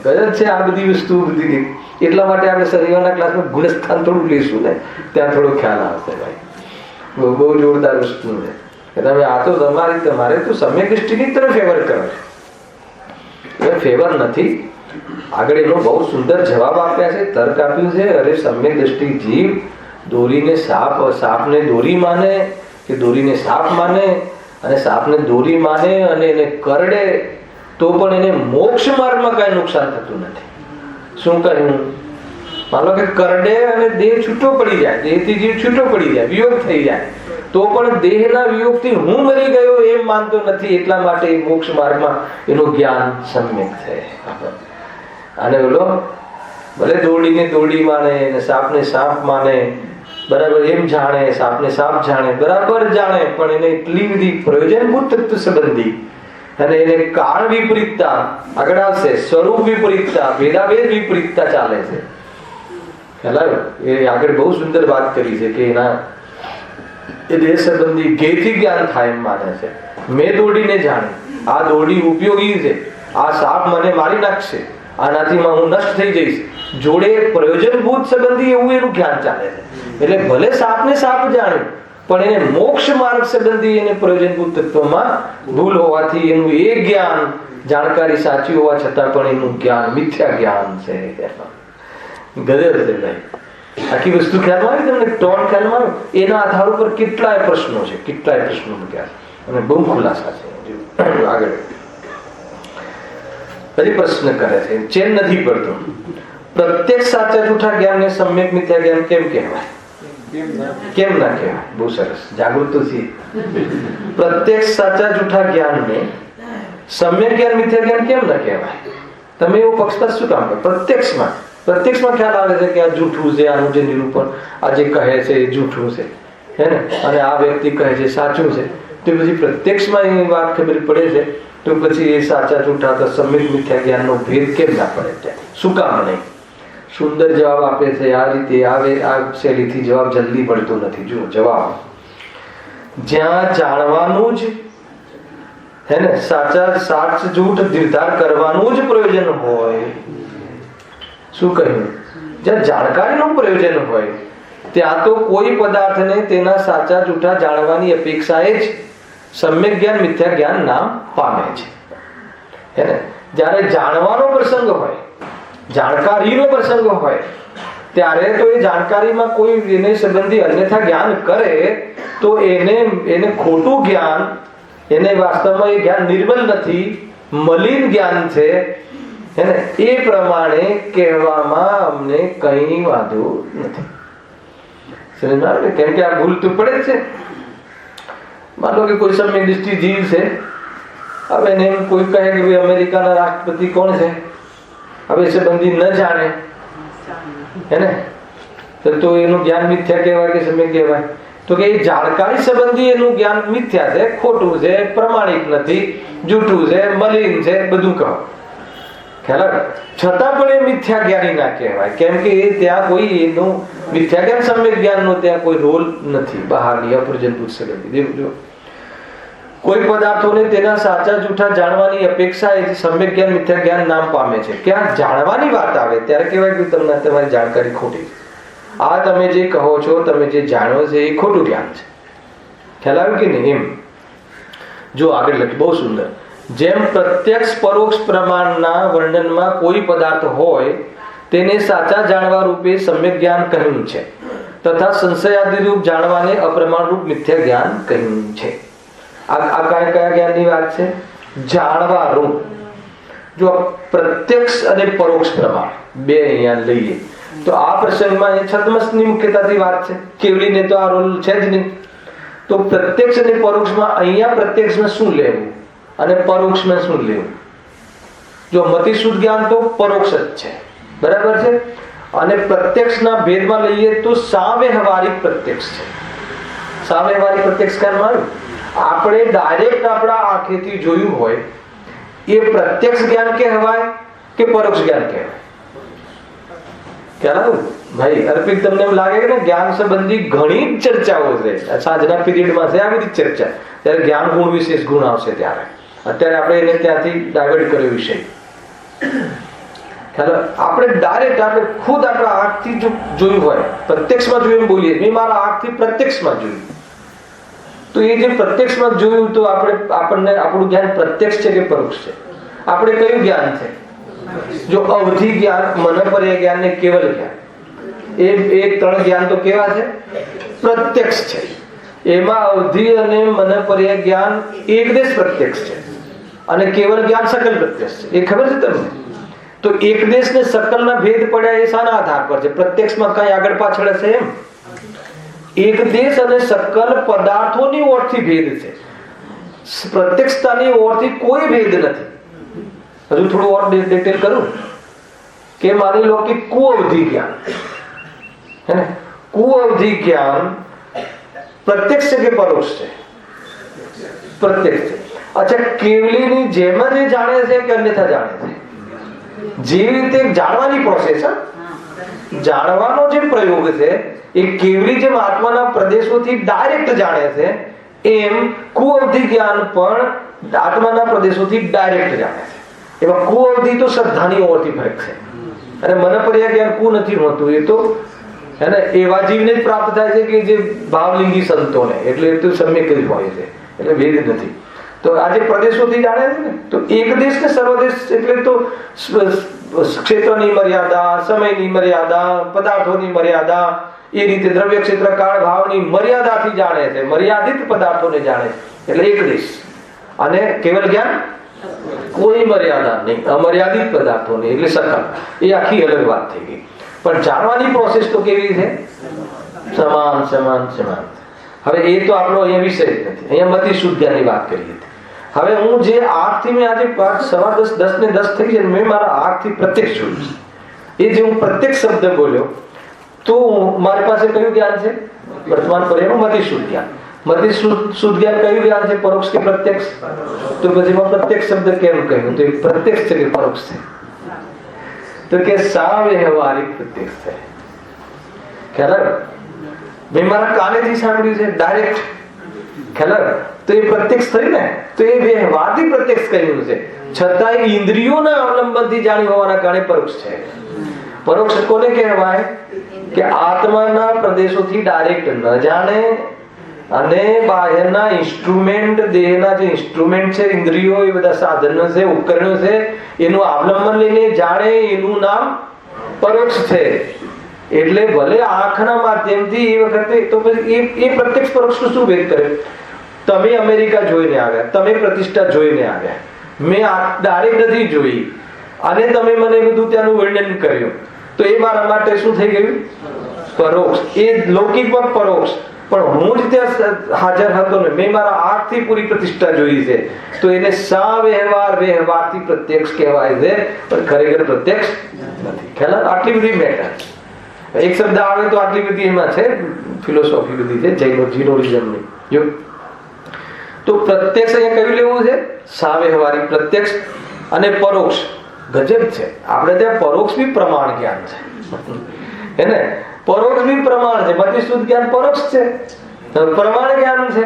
ગજબ છે આ બધી વસ્તુ. બધી એટલા માટે આપણે શનિવારના ક્લાસમાં ગુણસ્થાન થોડું લઈશું ને, ત્યાં થોડો ખ્યાલ આવશે ભાઈ. બહુ જોરદાર વસ્તુ છે કે તમે આ તો તમારે તો સમ્યક દ્રષ્ટિની તરફ ફેવર કરો છો, ફેવર નથી. આગળ એનો બહુ સુંદર જવાબ આપ્યા છે, તર્ક આપ્યું છે. અરે સમ્યક દ્રષ્ટિ જીવ દોરીને સાપને દોરી માને કે દોરીને સાપ માને અને સાપને દોરી માને અને એને કરડે તો પણ એને મોક્ષ માર્ગમાં કઈ નુકસાન થતું નથી. શું કહ્યું? માનો કે કરડે અને દેહ છૂટો પડી જાય, દેહથી જીવ છૂટો પડી જાય, વિયોગ થઈ જાય, તો પણ દેહના વિયોગથી હું મરી ગયો એમ માનતો નથી. એટલા માટે મોક્ષ માર્ગમાં એનું જ્ઞાન સમ્યક છે. અને બોલો, ભલે દોડીને દોડી માને ને સાપને સાપ માને, બરાબર એમ જાણે, સાપને સાપ જાણે, બરાબર જાણે, પણ એને એટલી બધી પ્રયોજનભૂત તત્વ સંબંધી અને એને કાળ વિપરીતતા આગળ આવશે, સ્વરૂપ વિપરીતતા, ભેદાભેદ વિપરીતતા ચાલે છે. ખ્યાલ એ આગળ બહુ સુંદર વાત કરી છે કે એના એ દેહ સંબંધી ગેથી જ્ઞાન થાય એમ માને છે. મેં દોડીને જાણી, આ દોડી ઉપયોગી છે, આ સાપ મને મારી નાખશે, આનાથી હું નષ્ટ થઈ જઈશ, જોડે પ્રયોજનભૂત સંબંધી એવું એનું જ્ઞાન ચાલે છે. એટલે ભલે સાપને સાપ જાણ્યું પણ એને મોક્ષ માર્ગ સંબંધી એને પ્રયોજનભૂત તત્વમાં ભૂલ હોવાથી એનું એ જ્ઞાન, જાણકારી સાચી હોવા છતાં પણ એનું જ્ઞાન મિથ્યા જ્ઞાન છે. ગજબ છે ભાઈ. આખી વસ્તુ ખ્યાલમાં આવી તમને? ટોન ખ્યાલમાં આવ્યું? એના આધાર ઉપર કેટલાય પ્રશ્નો છે, કેટલાય પ્રશ્નો મૂક્યા અને બહુ ખુલાસા છે. આગળ હજી પ્રશ્ન કરે છે, ચેન નથી પડતો. પ્રત્યેક સાચા જૂઠા જ્ઞાનને સમ્યક મિથ્યા જ્ઞાન કેમ કહેવાય? કેમ ના કહેવાય? બહુ સરસ, જાગૃત છે. પ્રત્યેક સાચા જૂઠા જ્ઞાનને સમ્યક જ્ઞાન મિથ્યા જ્ઞાન કેમ ના કહેવાય? તમે એવો પક્ષપાત શું કામ કરો? પ્રત્યક્ષમાં ખ્યાલ આવે છે કે આ જૂઠું છે, આનું જે નિરૂપણ આ જે કહે છે એ જૂઠું છે, હે ને? અને આ વ્યક્તિ કહે છે સાચું છે. તો પછી પ્રત્યક્ષમાં એ વાત ખબર પડે છે, તો પછી એ સાચા જૂઠા તો સમ્યક મિથ્યા જ્ઞાનનો ભેદ કેમ ના પડે? શું કામ નહીં? સુંદર જવાબ આપે છે. આ રીતે આવે, આ શૈલીથી જવાબ જલ્દી પડતો નથી. જુઓ જવાબ, જ્યાં જાણવાનું જ હે ને, સાચ જૂઠ નિર્ધાર કરવાનું જ પ્રયોજન હોય. શું કહ્યું? જ્યાં જાણકારીનું પ્રયોજન હોય ત્યાં તો કોઈ પદાર્થને તેના સાચા જૂઠા જાણવાની અપેક્ષાએ જ સમ્યક જ્ઞાન મિથ્યા જ્ઞાન નામ પામે છે, હે ને? જ્યારે જાણવાનો પ્રસંગ હોય, જાણકારીનો પ્રસંગ હોય, ત્યારે તો એ જાણકારીમાં કોઈ એને સંબંધી અન્યથા જ્ઞાન કરે તો એને ખોટું જ્ઞાન, એને વાસ્તવમાં એ જ્ઞાન નિર્મલ નથી, મલિન જ્ઞાન છે, હે ને? એ પ્રમાણે કહેવામાં અમને કઈ વાંધો નથી. કેમ કે આ ભૂલ તો પડે છે. માનો કે કોઈ સમ્યક દ્રષ્ટિ જીવ છે, હવે એને કોઈ કહે કે ભાઈ અમેરિકાના રાષ્ટ્રપતિ કોણ છે, હવે એ સંબંધી ન જાણે, હે ને? તો એનું જ્ઞાન મિથ્યા કહેવાય કે સમ્યક કહેવાય? તો કે એ જાણકારી સંબંધી એનું જ્ઞાન મિથ્યા છે, ખોટું છે, પ્રમાણિક નથી, જૂઠું છે, મલિન છે, બધું કહો. ખ્યાલ? છતાં પણ એ મિથ્યા જ્ઞાની ના કહેવાય. કેમ કે ત્યાં કોઈ એનું મિથ્યા જ્ઞાન સમ્યક જ્ઞાનનો ત્યાં કોઈ રોલ નથી. બહારની અપ્રજનભૂત સંબંધી. કોઈ પદાર્થોને તેના સાચા જૂઠા જાણવાની અપેક્ષા એ સમ્યક જ્ઞાન મિથ્યા જ્ઞાન નામ પામે છે. ક્યાં જાણવાની વાત આવે ત્યારે કહેવાય કે તમને તમારી જાણકારી ખોટી છે. આ તમે જે કહો છો, તમે જે જાણો છો એ ખોટું જ્ઞાન છે. ખ્યાલ આવ્યું કે નહીં? એમ જો આગળ લખ્યું, બહુ સુંદર. જેમ પ્રત્યક્ષ પરોક્ષ પ્રમાણના વર્ણનમાં કોઈ પદાર્થ હોય તેને સાચા જાણવા રૂપે સમ્યક જ્ઞાન કહ્યું છે, તથા સંશયાદિ રૂપ જાણવાને અપ્રમાણ રૂપ મિથ્યા જ્ઞાન કહ્યું છે. આ કયા જ્ઞાનની વાત છે? જાણવા રૂપ. જો પ્રત્યક્ષ અને પરોક્ષ પ્રમાણ બે અહીંયા લઈએ તો આ પ્રસંગમાં એ છદ્મસની મુખ્યતાથી વાત છે. કેવલીને તો આ રોલ છે જ નહીં. તો પ્રત્યક્ષ અને પરોક્ષમાં અહીંયા પ્રત્યક્ષમાં શું લેવું અને પરોક્ષમાં શું લેવું? જો મતિ શુદ્ધ જ્ઞાન તો પરોક્ષ જ છે, બરાબર છે. અને પ્રત્યક્ષના ભેદમાં લઈએ તો સાવ્યવહારિક પ્રત્યક્ષ છે. સાવ્યવહારિક પ્રત્યક્ષ કારમાં આપણે ડાયરેક્ટ આપણા આંખેથી જોયું હોય એ પ્રત્યક્ષ જ્ઞાન કહેવાય કે પરોક્ષ જ્ઞાન કહેવાય? ખ્યાલ આવ્યું ભાઈ? અર્પિત, તમને એમ લાગે કે જ્ઞાન સંબંધી ઘણી ચર્ચાઓ છે, સાંજના પીરિયડમાં છે આ બધી ચર્ચા, ત્યારે જ્ઞાન ગુણ વિશેષ ગુણ આવશે ત્યારે. અત્યારે આપણે એને ત્યાંથી ડાયવર્ટ કર્યો વિષય. આપણે ડાયરેક્ટ આપણે ખુદ આપણા આંખથી જો જોયું હોય, પ્રત્યક્ષમાં જોયું એમ બોલીએ, મેં મારા આંખથી પ્રત્યક્ષમાં જોયું, તો એ જે પ્રત્યક્ષમાં જોયું તો આપણને આપણું જ્ઞાન પ્રત્યક્ષ છે કે પરોક્ષ છે? આપણે કયું જ્ઞાન છે? જો અવધિ જ્ઞાન, મનપર્ય જ્ઞાન ને કેવલ જ્ઞાન, એ ત્રણ જ્ઞાન તો કેવા છે? પ્રત્યક્ષ છે. એમાં અવધિ અને મનપર્ય જ્ઞાન એકદેશ પ્રત્યક્ષ છે અને કેવલ જ્ઞાન સકલ પ્રત્યક્ષ છે. એ ખબર છે તમને? તો એકદેશ ને સકલના ભેદ પડ્યા એ શાના આધાર પર છે? પ્રત્યક્ષમાં કઈ આગળ પાછળ હશે એમ? એકદેશ અને સકલ પદાર્થોની ઓળથી ભેદ છે, પ્રત્યક્ષતાની ઓળથી કોઈ ભેદ નથી. હજુ થોડું ઓર ડિટેલ કરું કે માની લો કે કુઅવધિ જ્ઞાન હે ને, કુઅવધિ જ્ઞાન પ્રત્યક્ષ છે કે પરોક્ષ છે? પ્રત્યક્ષ છે. અચ્છા, કેવલીની જેમ જ જાણે છે કે અન્યથા જાણે છે? જે રીતે જાણવાની પ્રોસેસ, જાણવાનો જે પ્રયોગ છે એ કેવલી જેમ આત્માના પ્રદેશોથી ડાયરેક્ટ જાણે છે, એમ કુઅવધિ જ્ઞાન પણ આત્માના પ્રદેશોથી ડાયરેક્ટ જાણે છે. એમાં કુઅવધિ તો શ્રદ્ધાની ઓરથી ફરક છે અને મનપર્ય જ્ઞાન કુ નથી હોતું. એ તો હે ને એવા જીવને જ પ્રાપ્ત થાય છે કે જે ભાવલિંગી સંતોને, એટલે એ તો સમ્યક જ હોય છે, એટલે ભેદ નથી. તો આજે પ્રદેશોથી જાણે છે ને, તો એક દેશ ને સર્વદેશ એટલે તો ક્ષેત્રની મર્યાદા, સમયની મર્યાદા, પદાર્થોની મર્યાદા, એ રીતે દ્રવ્ય ક્ષેત્ર કાળ ભાવની મર્યાદાથી જાણે છે, મર્યાદિત પદાર્થોને જાણે છે, એટલે એક દેશ. અને કેવલ જ્ઞાન કોઈ મર્યાદા નહીં, અમર્યાદિત પદાર્થોની, એટલે સકલ. એ આખી અલગ વાત થઈ ગઈ. પણ જાણવાની પ્રોસેસ તો કેવી છે? સમાન સમાન સમાન. હવે એ તો આપણો અહીંયા વિષય જ નથી, અહીંયા મતિ શુદ્ધ જ્ઞાનની વાત કરી હતી. હવે હું જે આંખથી મેં આજે 10:15 ને 10 થઈ છે, મેં મારા આંખથી પ્રત્યક્ષ જોયું છે. એ જે હું પ્રત્યક્ષ શબ્દ બોલ્યો તો મારી પાસે કયું જ્ઞાન છે? વર્તમાન પર્યાયનું મતિ શુદ્ધ જ્ઞાન. મતિ શુદ્ધ જ્ઞાન કયું જ્ઞાન છે? પરોક્ષ કે પ્રત્યક્ષ? તો પછી પ્રત્યક્ષ શબ્દ કેમ કહ્યું? તો એ પ્રત્યક્ષ છે કે પરોક્ષ છે? તો કે સાવ્યવહારિક પ્રત્યક્ષ છે. ખ્યાલ? મેં મારા કાનેથી સાંભળ્યું છે ડાયરેક્ટ. ખ્યાલ? તો એ પ્રત્યક્ષ થઈ ને, તો એ વ્યવહારથી પ્રત્યક્ષ કહ્યું છે. છતાં ઇન્દ્રિયોના અવલંબનથી જાણી હોવાના કારણે પરોક્ષ છે. પરોક્ષ કોને કહેવાય? કે આત્માના પ્રદેશોથી ડાયરેક્ટ ન જાણે અને બાહ્યના ઇન્સ્ટ્રુમેન્ટ, દેહના જે ઇન્સ્ટ્રુમેન્ટ છે, ઇન્દ્રિયો, એ બધા સાધનો છે, ઉપકરણો છે, એનું અવલંબન લઈને જાણે, એનું નામ પરોક્ષ છે. એટલે ભલે આંખના માધ્યમથી એ વખતે, તો પછી એ પ્રત્યક્ષ પરોક્ષ શું ભેદ કરે? તમે અમેરિકા જોઈને આવ્યા, તમે પ્રતિષ્ઠા જોઈને આવ્યા, મેં ડાયરેક્ટ નથી જોઈ અને તમે મને બધું ત્યાંનું વર્ણન કર્યું, તો એ મારા માટે શું થઈ ગયું? પરોક્ષ. એ લૌકિકમાં પરોક્ષ. પણ હું જ ત્યાં હાજર હતો ને, મેં મારા આંખથી પૂરી પ્રતિષ્ઠા જોઈ છે, તો એને વ્યવહારથી પ્રત્યક્ષ કહેવાય છે, પણ ખરેખર પ્રત્યક્ષ નથી. ખ્યાલ? આટલી બધી મેટર. એક શબ્દ આવે તો આટલી બધી એમાં છે ફિલોસોફી બધી છે, જૈનોરિઝમની. જો તો પ્રત્યક્ષ અહીંયા કયું લેવું છે? સાવ્યવહારિક પ્રત્યક્ષ. અને પરોક્ષ ગજબ છે. આપણે ત્યાં પરોક્ષ બી પ્રમાણ જ્ઞાન છે, હે ને? પરોક્ષ બી પ્રમાણ છે. મતિ શુદ્ધ જ્ઞાન પરોક્ષ છે, પ્રમાણ જ્ઞાન છે,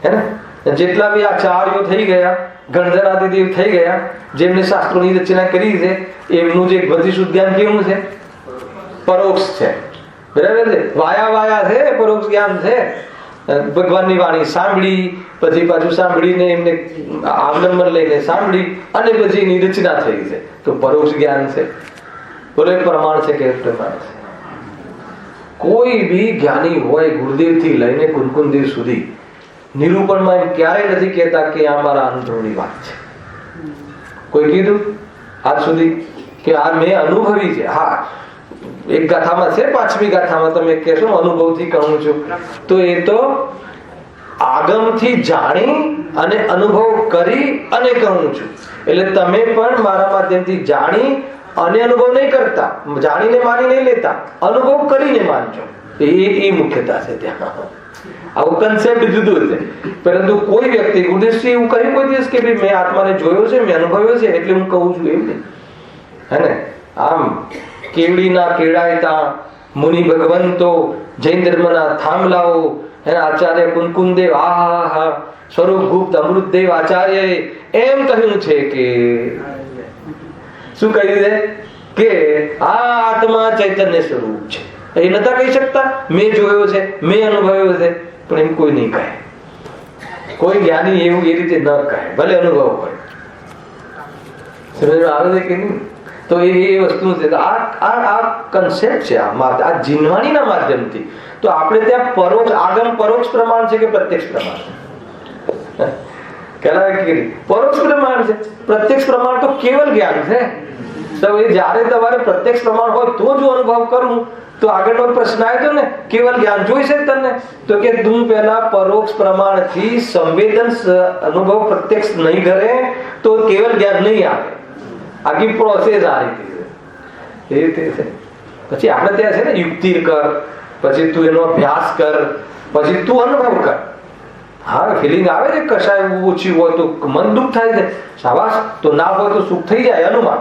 હે ને? જેટલા બી આચાર્યો થઈ ગયા, ગણધરાદિદેવ થઈ ગયા, જેમને શાસ્ત્રોની રચના કરી છે, એમનું જે બધી શુદ્ધ જ્ઞાન કેવું છે? પરોક્ષ છે. બરાબર છે? વાયા છે, પરોક્ષ જ્ઞાન છે. ભગવાનની વાણી સાંભળી, પછી પાછું સાંભળીને એમને અવલંબન લઈને સાંભળી અને પછી એની રચના થઈ છે, તો પરોક્ષ જ્ઞાન છે. બોલે પ્રમાણ છે કે પ્રમાણ છે? કોઈ બી જ્ઞાની હોય, ગુરુદેવ થી લઈને કુનકુનદેવ સુધી, નિરૂપણમાં એમ ક્યારેય નથી કહેતા કે આ મારા અનુભવની વાત છે. કોઈ કીધું આજ સુધી કે આ મેં અનુભવી છે? હા, એક ગાથામાં છે, 5મી ગાથામાં તમે કહેશો અનુભવથી કહું છું, તો એ તો આગમથી જાણી અને અનુભવ કરી અને કહું છું. એટલે તમે પણ મારા માધ્યમથી જાણી અને અનુભવ નહીં કરતા, જાણીને માની નહીં લેતા, અનુભવ કરીને માનજો. એ મુખ્યતા છે ત્યાં. આવું કન્સેપ્ટ જુદું છે. પરંતુ કોઈ વ્યક્તિ ગુરુદેવશ્રી એવું કહ્યું કોઈ દિવસ કે ભાઈ મેં આત્માને જોયો છે, મેં અનુભવ્યો છે એટલે હું કહું છું, એમ નહીં. હે ને? આમ કેવડીના કેળાયતા મુનિ ભગવંતો, જૈન ધર્મના થાંભલાઓ, આચાર્ય કુનકુનદેવ, આહા, સ્વરૂપ ગુપ્ત અમૃતદેવ આચાર્ય એમ કહ્યું છે કે શું કહ્યું છે કે આ આત્મા ચૈતન્ય સ્વરૂપ છે. એ નતા કહી શકતા મેં જોયો છે, મેં અનુભવ્યો છે, પણ એમ કોઈ નહીં કહે. કોઈ જ્ઞાની એવું એ રીતે ન કહે, ભલે અનુભવ હોય. સમજ આવે છે કે નહીં? તો એ વસ્તુ છે. આ કન્સેપ્ટ છે, આ જીનવાણીના માધ્યમથી. તો આપણે ત્યાં પરોક્ષ આગમ પરોક્ષ પ્રમાણ છે કે પ્રત્યક્ષ પ્રમાણ છે? પરોક્ષ પ્રમાણ છે. પ્રત્યક્ષ પ્રમાણ તો કેવલ જ્ઞાન છે. તો એ જ્યારે તમારે પ્રત્યક્ષ પ્રમાણ હોય તો જો અનુભવ કરું, તો આગળનો પ્રશ્ન આવ્યો ને, કેવલ જ્ઞાન જોઈશે તને? તો કે તું પહેલા પરોક્ષ પ્રમાણથી સંવેદન અનુભવ પ્રત્યક્ષ નહીં કરે તો કેવલ જ્ઞાન નહીં આવે. આખી પ્રોસેસ આ રીતે છે. પછી આપણે ત્યાં છે ને યુક્તિ કર, પછી તું એનો અભ્યાસ કર, પછી તું અનુભવ કર. હા, ફિલિંગ આવે છે કશાય ઓછી હોય તો મન દુઃખ થાય છે, શાબાશ. તો ના હોય તો સુખ થઈ જાય, અનુમાન.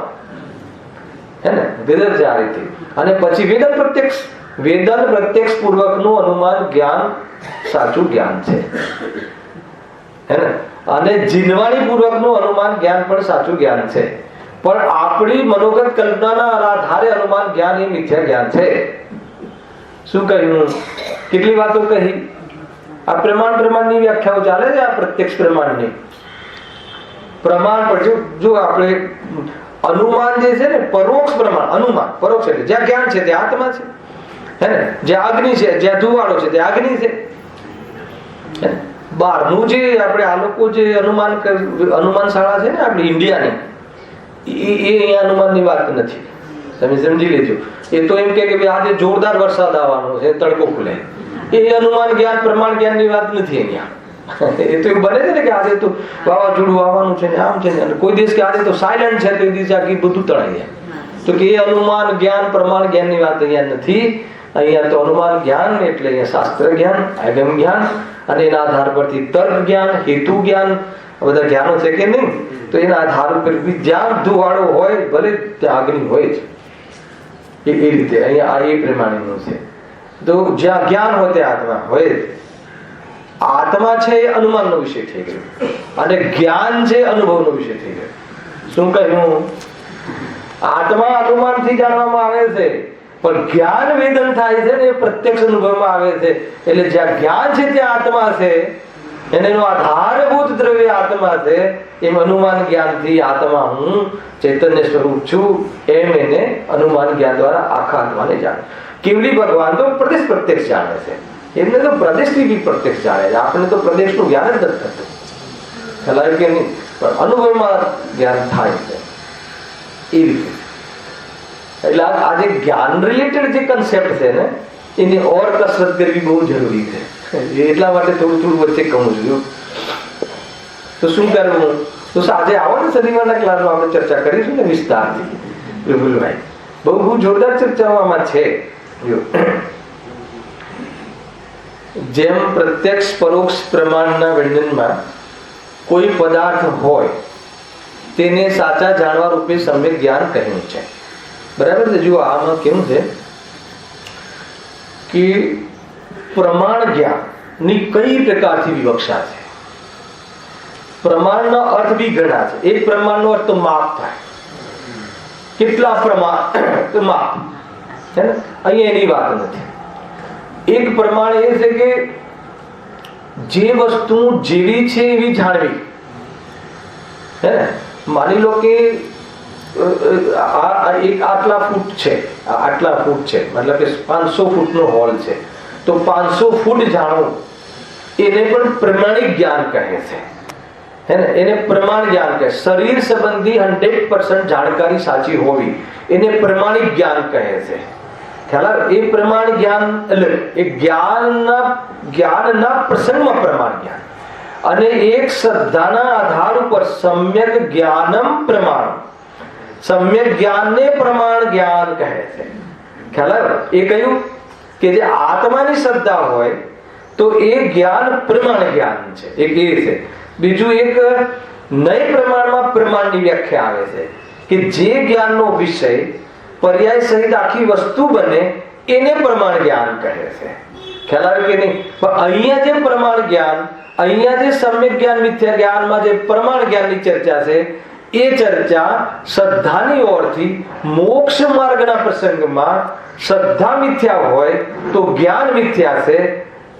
હે ને? વેદન છે આ રીતે. અને પછી વેદન પ્રત્યક્ષ પૂર્વક નું અનુમાન જ્ઞાન સાચું જ્ઞાન છે. હે ને? અને જીનવાણી પૂર્વક નું અનુમાન જ્ઞાન પણ સાચું જ્ઞાન છે. પણ આપણી મનોગત કલ્પનાના આધારે અનુમાન જ્ઞાન એ મિથ્યા જ્ઞાન છે. શું કહ્યું? કેટલી વાતો કહી. આ પ્રમાણની વ્યાખ્યાઓ ચાલે છે. આ પ્રત્યક્ષ પ્રમાણની પ્રમાણ પર જો આપણે અનુમાન જે છે ને, પરોક્ષ પ્રમાણ, અનુમાન પરોક્ષ એટલે જ્યાં જ્ઞાન છે ત્યાં આત્મા છે. હે ને? જ્યાં અગ્નિ છે, જ્યાં ધુવાડો છે ત્યાં અગ્નિ છે. બહારનું જે આપણે આ લોકો જે અનુમાન શાળા છે ને આપણી ઇન્ડિયાની, એ અહીંયા અનુમાનની વાત નથી. તમે સમજી લેજો. એ તો એમ કે આજે જોરદાર વરસાદ આવવાનો છે, તડકો ખુલે, એ અનુમાન જ્ઞાન પ્રમાણ જ્ઞાનની વાત નથી અહીંયા. એ તો એવું બને છે ને કે આજે તો વાવાઝોડું આવવાનું છે ને, આમ છે ને, કોઈ દિવસ કે આજે તો સાયલન્ટ છે, તો એ દિવસે આખી બધું તણાઈ જાય. તો કે એ અનુમાન જ્ઞાન પ્રમાણ જ્ઞાનની વાત અહીંયા નથી. અહીંયા તો અનુમાન જ્ઞાન એટલે અહીંયા શાસ્ત્ર જ્ઞાન, આગમ જ્ઞાન, અને એના આધાર પરથી તર્ક જ્ઞાન, હેતુ જ્ઞાન, બધા જ્ઞાનો છે કે નહીં? તો એના આધાર ઉપર જ્યાં ધુવાડો હોય, ભલે ત્યાં અગ્નિ હોય જ. એ રીતે અહીંયા આ એ પ્રમાણેનું છે. તો જ્યાં જ્ઞાન હોય ત્યાં આત્મા હોય. આત્મા છે એ અનુમાનનો વિષય થઈ ગયો, અને જ્ઞાન છે અનુભવનો વિષય થઈ ગયો. શું કહ્યું? આત્મા અનુમાનથી જાણવામાં આવે છે, પણ જ્ઞાન વેદન થાય છે ને એ પ્રત્યક્ષ અનુભવમાં આવે છે. એટલે જ્યાં જ્ઞાન છે ત્યાં આત્મા છે, એનો આધારભૂત દ્રવ્ય આત્મા છે. એમ અનુમાન જ્ઞાનથી આત્મા હું ચૈતન્ય સ્વરૂપ છું એમ એને અનુમાન જ્ઞાન દ્વારા આખા આત્માને જાણે. કેવલી ભગવાન તો પ્રદેશ પ્રત્યક્ષ જાણે છે. એમને તો પ્રદેશથી બી પ્રત્યક્ષ જાણે છે. આપણે તો પ્રદેશનું જ્ઞાન જ નથી થતું. ખ્યાલ કે નહીં? પણ અનુભવમાં જ્ઞાન થાય છે એ રીતે. એટલે આજે જ્ઞાન રિલેટેડ જે કન્સેપ્ટ છે ને, એની ઓર કસરત કરવી બહુ જરૂરી છે. એટલા માટે થોડું વચ્ચે કહું છું. તો શું કરવું? તો આજે આવો ને શનિવારના ક્લાસમાં આપણે ચર્ચા કરીશું ને વિસ્તારથી. વિપુલભાઈ બહુ જોરદાર ચર્ચાઓમાં છે. જેમ પ્રત્યક્ષ પરોક્ષ પ્રમાણના વર્ણનમાં કોઈ પદાર્થ હોય તેને સાચા જાણવા રૂપે સમ્યક જ્ઞાન કહ્યું છે. બરાબર છે? જો આમાં કેવું છે કે પ્રમાણ જ્ઞાન ની કઈ પ્રકારથી વિવક્ષા છે. પ્રમાણનો અર્થ બી ઘણા છે. એક પ્રમાણનો અર્થ તો માપ થાય. કેટલા પ્રમાણ તો માપ છે ને, અહીંયા એની વાત નથી. એક પ્રમાણ એ છે કે જે વસ્તુ જેવી છે એવી જાણવી, હે ને. માની લો કે એક આટલા ફૂટ છે, આટલા ફૂટ છે, મતલબ કે 500 ફૂટનો હોલ છે, તો 500 ફૂટ જાણવું એને પણ પ્રમાણિક જ્ઞાન કહે છે, હે ને. એને પ્રમાણ જ્ઞાન કહે. શરીર સંબંધી 100% જાણકારી સાચી હોવી એને પ્રમાણિક જ્ઞાન કહે છે. ખ્યાલ? એ પ્રમાણ જ્ઞાન એટલે એ જ્ઞાનના પ્રસંગમાં પ્રમાણ જ્ઞાન, અને એક શ્રદ્ધાના આધાર ઉપર સમ્યક જ્ઞાનમ પ્રમાણ, સમ્યક જ્ઞાનને પ્રમાણ જ્ઞાન કહે છે. ખ્યાલ? એ કહ્યું કે જે આત્માની શ્રદ્ધા હોય તો એ જ્ઞાન પ્રમાણ જ્ઞાન છે. એક એ છે. બીજું એક નય પ્રમાણમાં પ્રમાણની વ્યાખ્યા આવે છે કે જે જ્ઞાનનો વિષય પર્યાય સહિત આખી વસ્તુ બને એને પ્રમાણ જ્ઞાન કહે છે. ખ્યાલ આવે કે નહીં? પણ અહીંયા જે પ્રમાણ જ્ઞાન, અહીંયા જે સમ્યક જ્ઞાન મિથ્યા જ્ઞાનમાં જે પ્રમાણ જ્ઞાનની ચર્ચા છે, એ ચર્ચા શ્રદ્ધાની ઓરથી મોક્ષ માર્ગના પ્રસંગમાં શ્રદ્ધા મિથ્યા હોય તો જ્ઞાન મિથ્યા છે,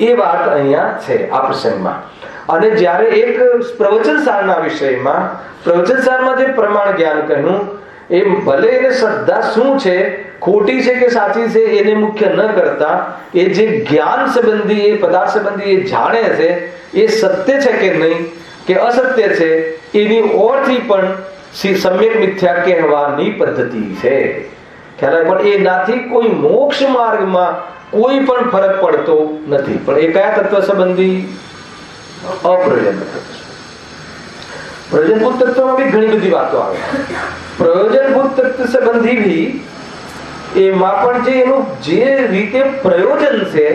એ વાત અહીંયા છે આ પ્રસંગમાં. અને જ્યારે એક પ્રવચન સારના વિષયમાં, પ્રવચન સારમાં જે પ્રમાણ જ્ઞાન કહ્યું, એ ભલે એને શ્રદ્ધા શું છે, ખોટી છે કે સાચી છે એને મુખ્ય ન કરતા, એ જે જ્ઞાન સંબંધી, એ પદાર્થ સંબંધી એ જાણે છે એ સત્ય છે કે નહીં કે અસત્ય છે, એની ઓરથી પણ સમ્યક મિથ્યા કહેવાની પદ્ધતિ છે. ખ્યાલ? પણ એનાથી કોઈ મોક્ષ માર્ગમાં કોઈ પણ ફરક પડતો નથી. પણ એ કયા તત્વ સંબંધી? અપ્રયોજન તત્વ. પ્રયોજનભૂત તત્વમાં બી ઘણી બધી વાતો આવે. પ્રયોજનભૂત તત્વ સંબંધી બી એમાં પણ જે એનું જે રીતે પ્રયોજન છે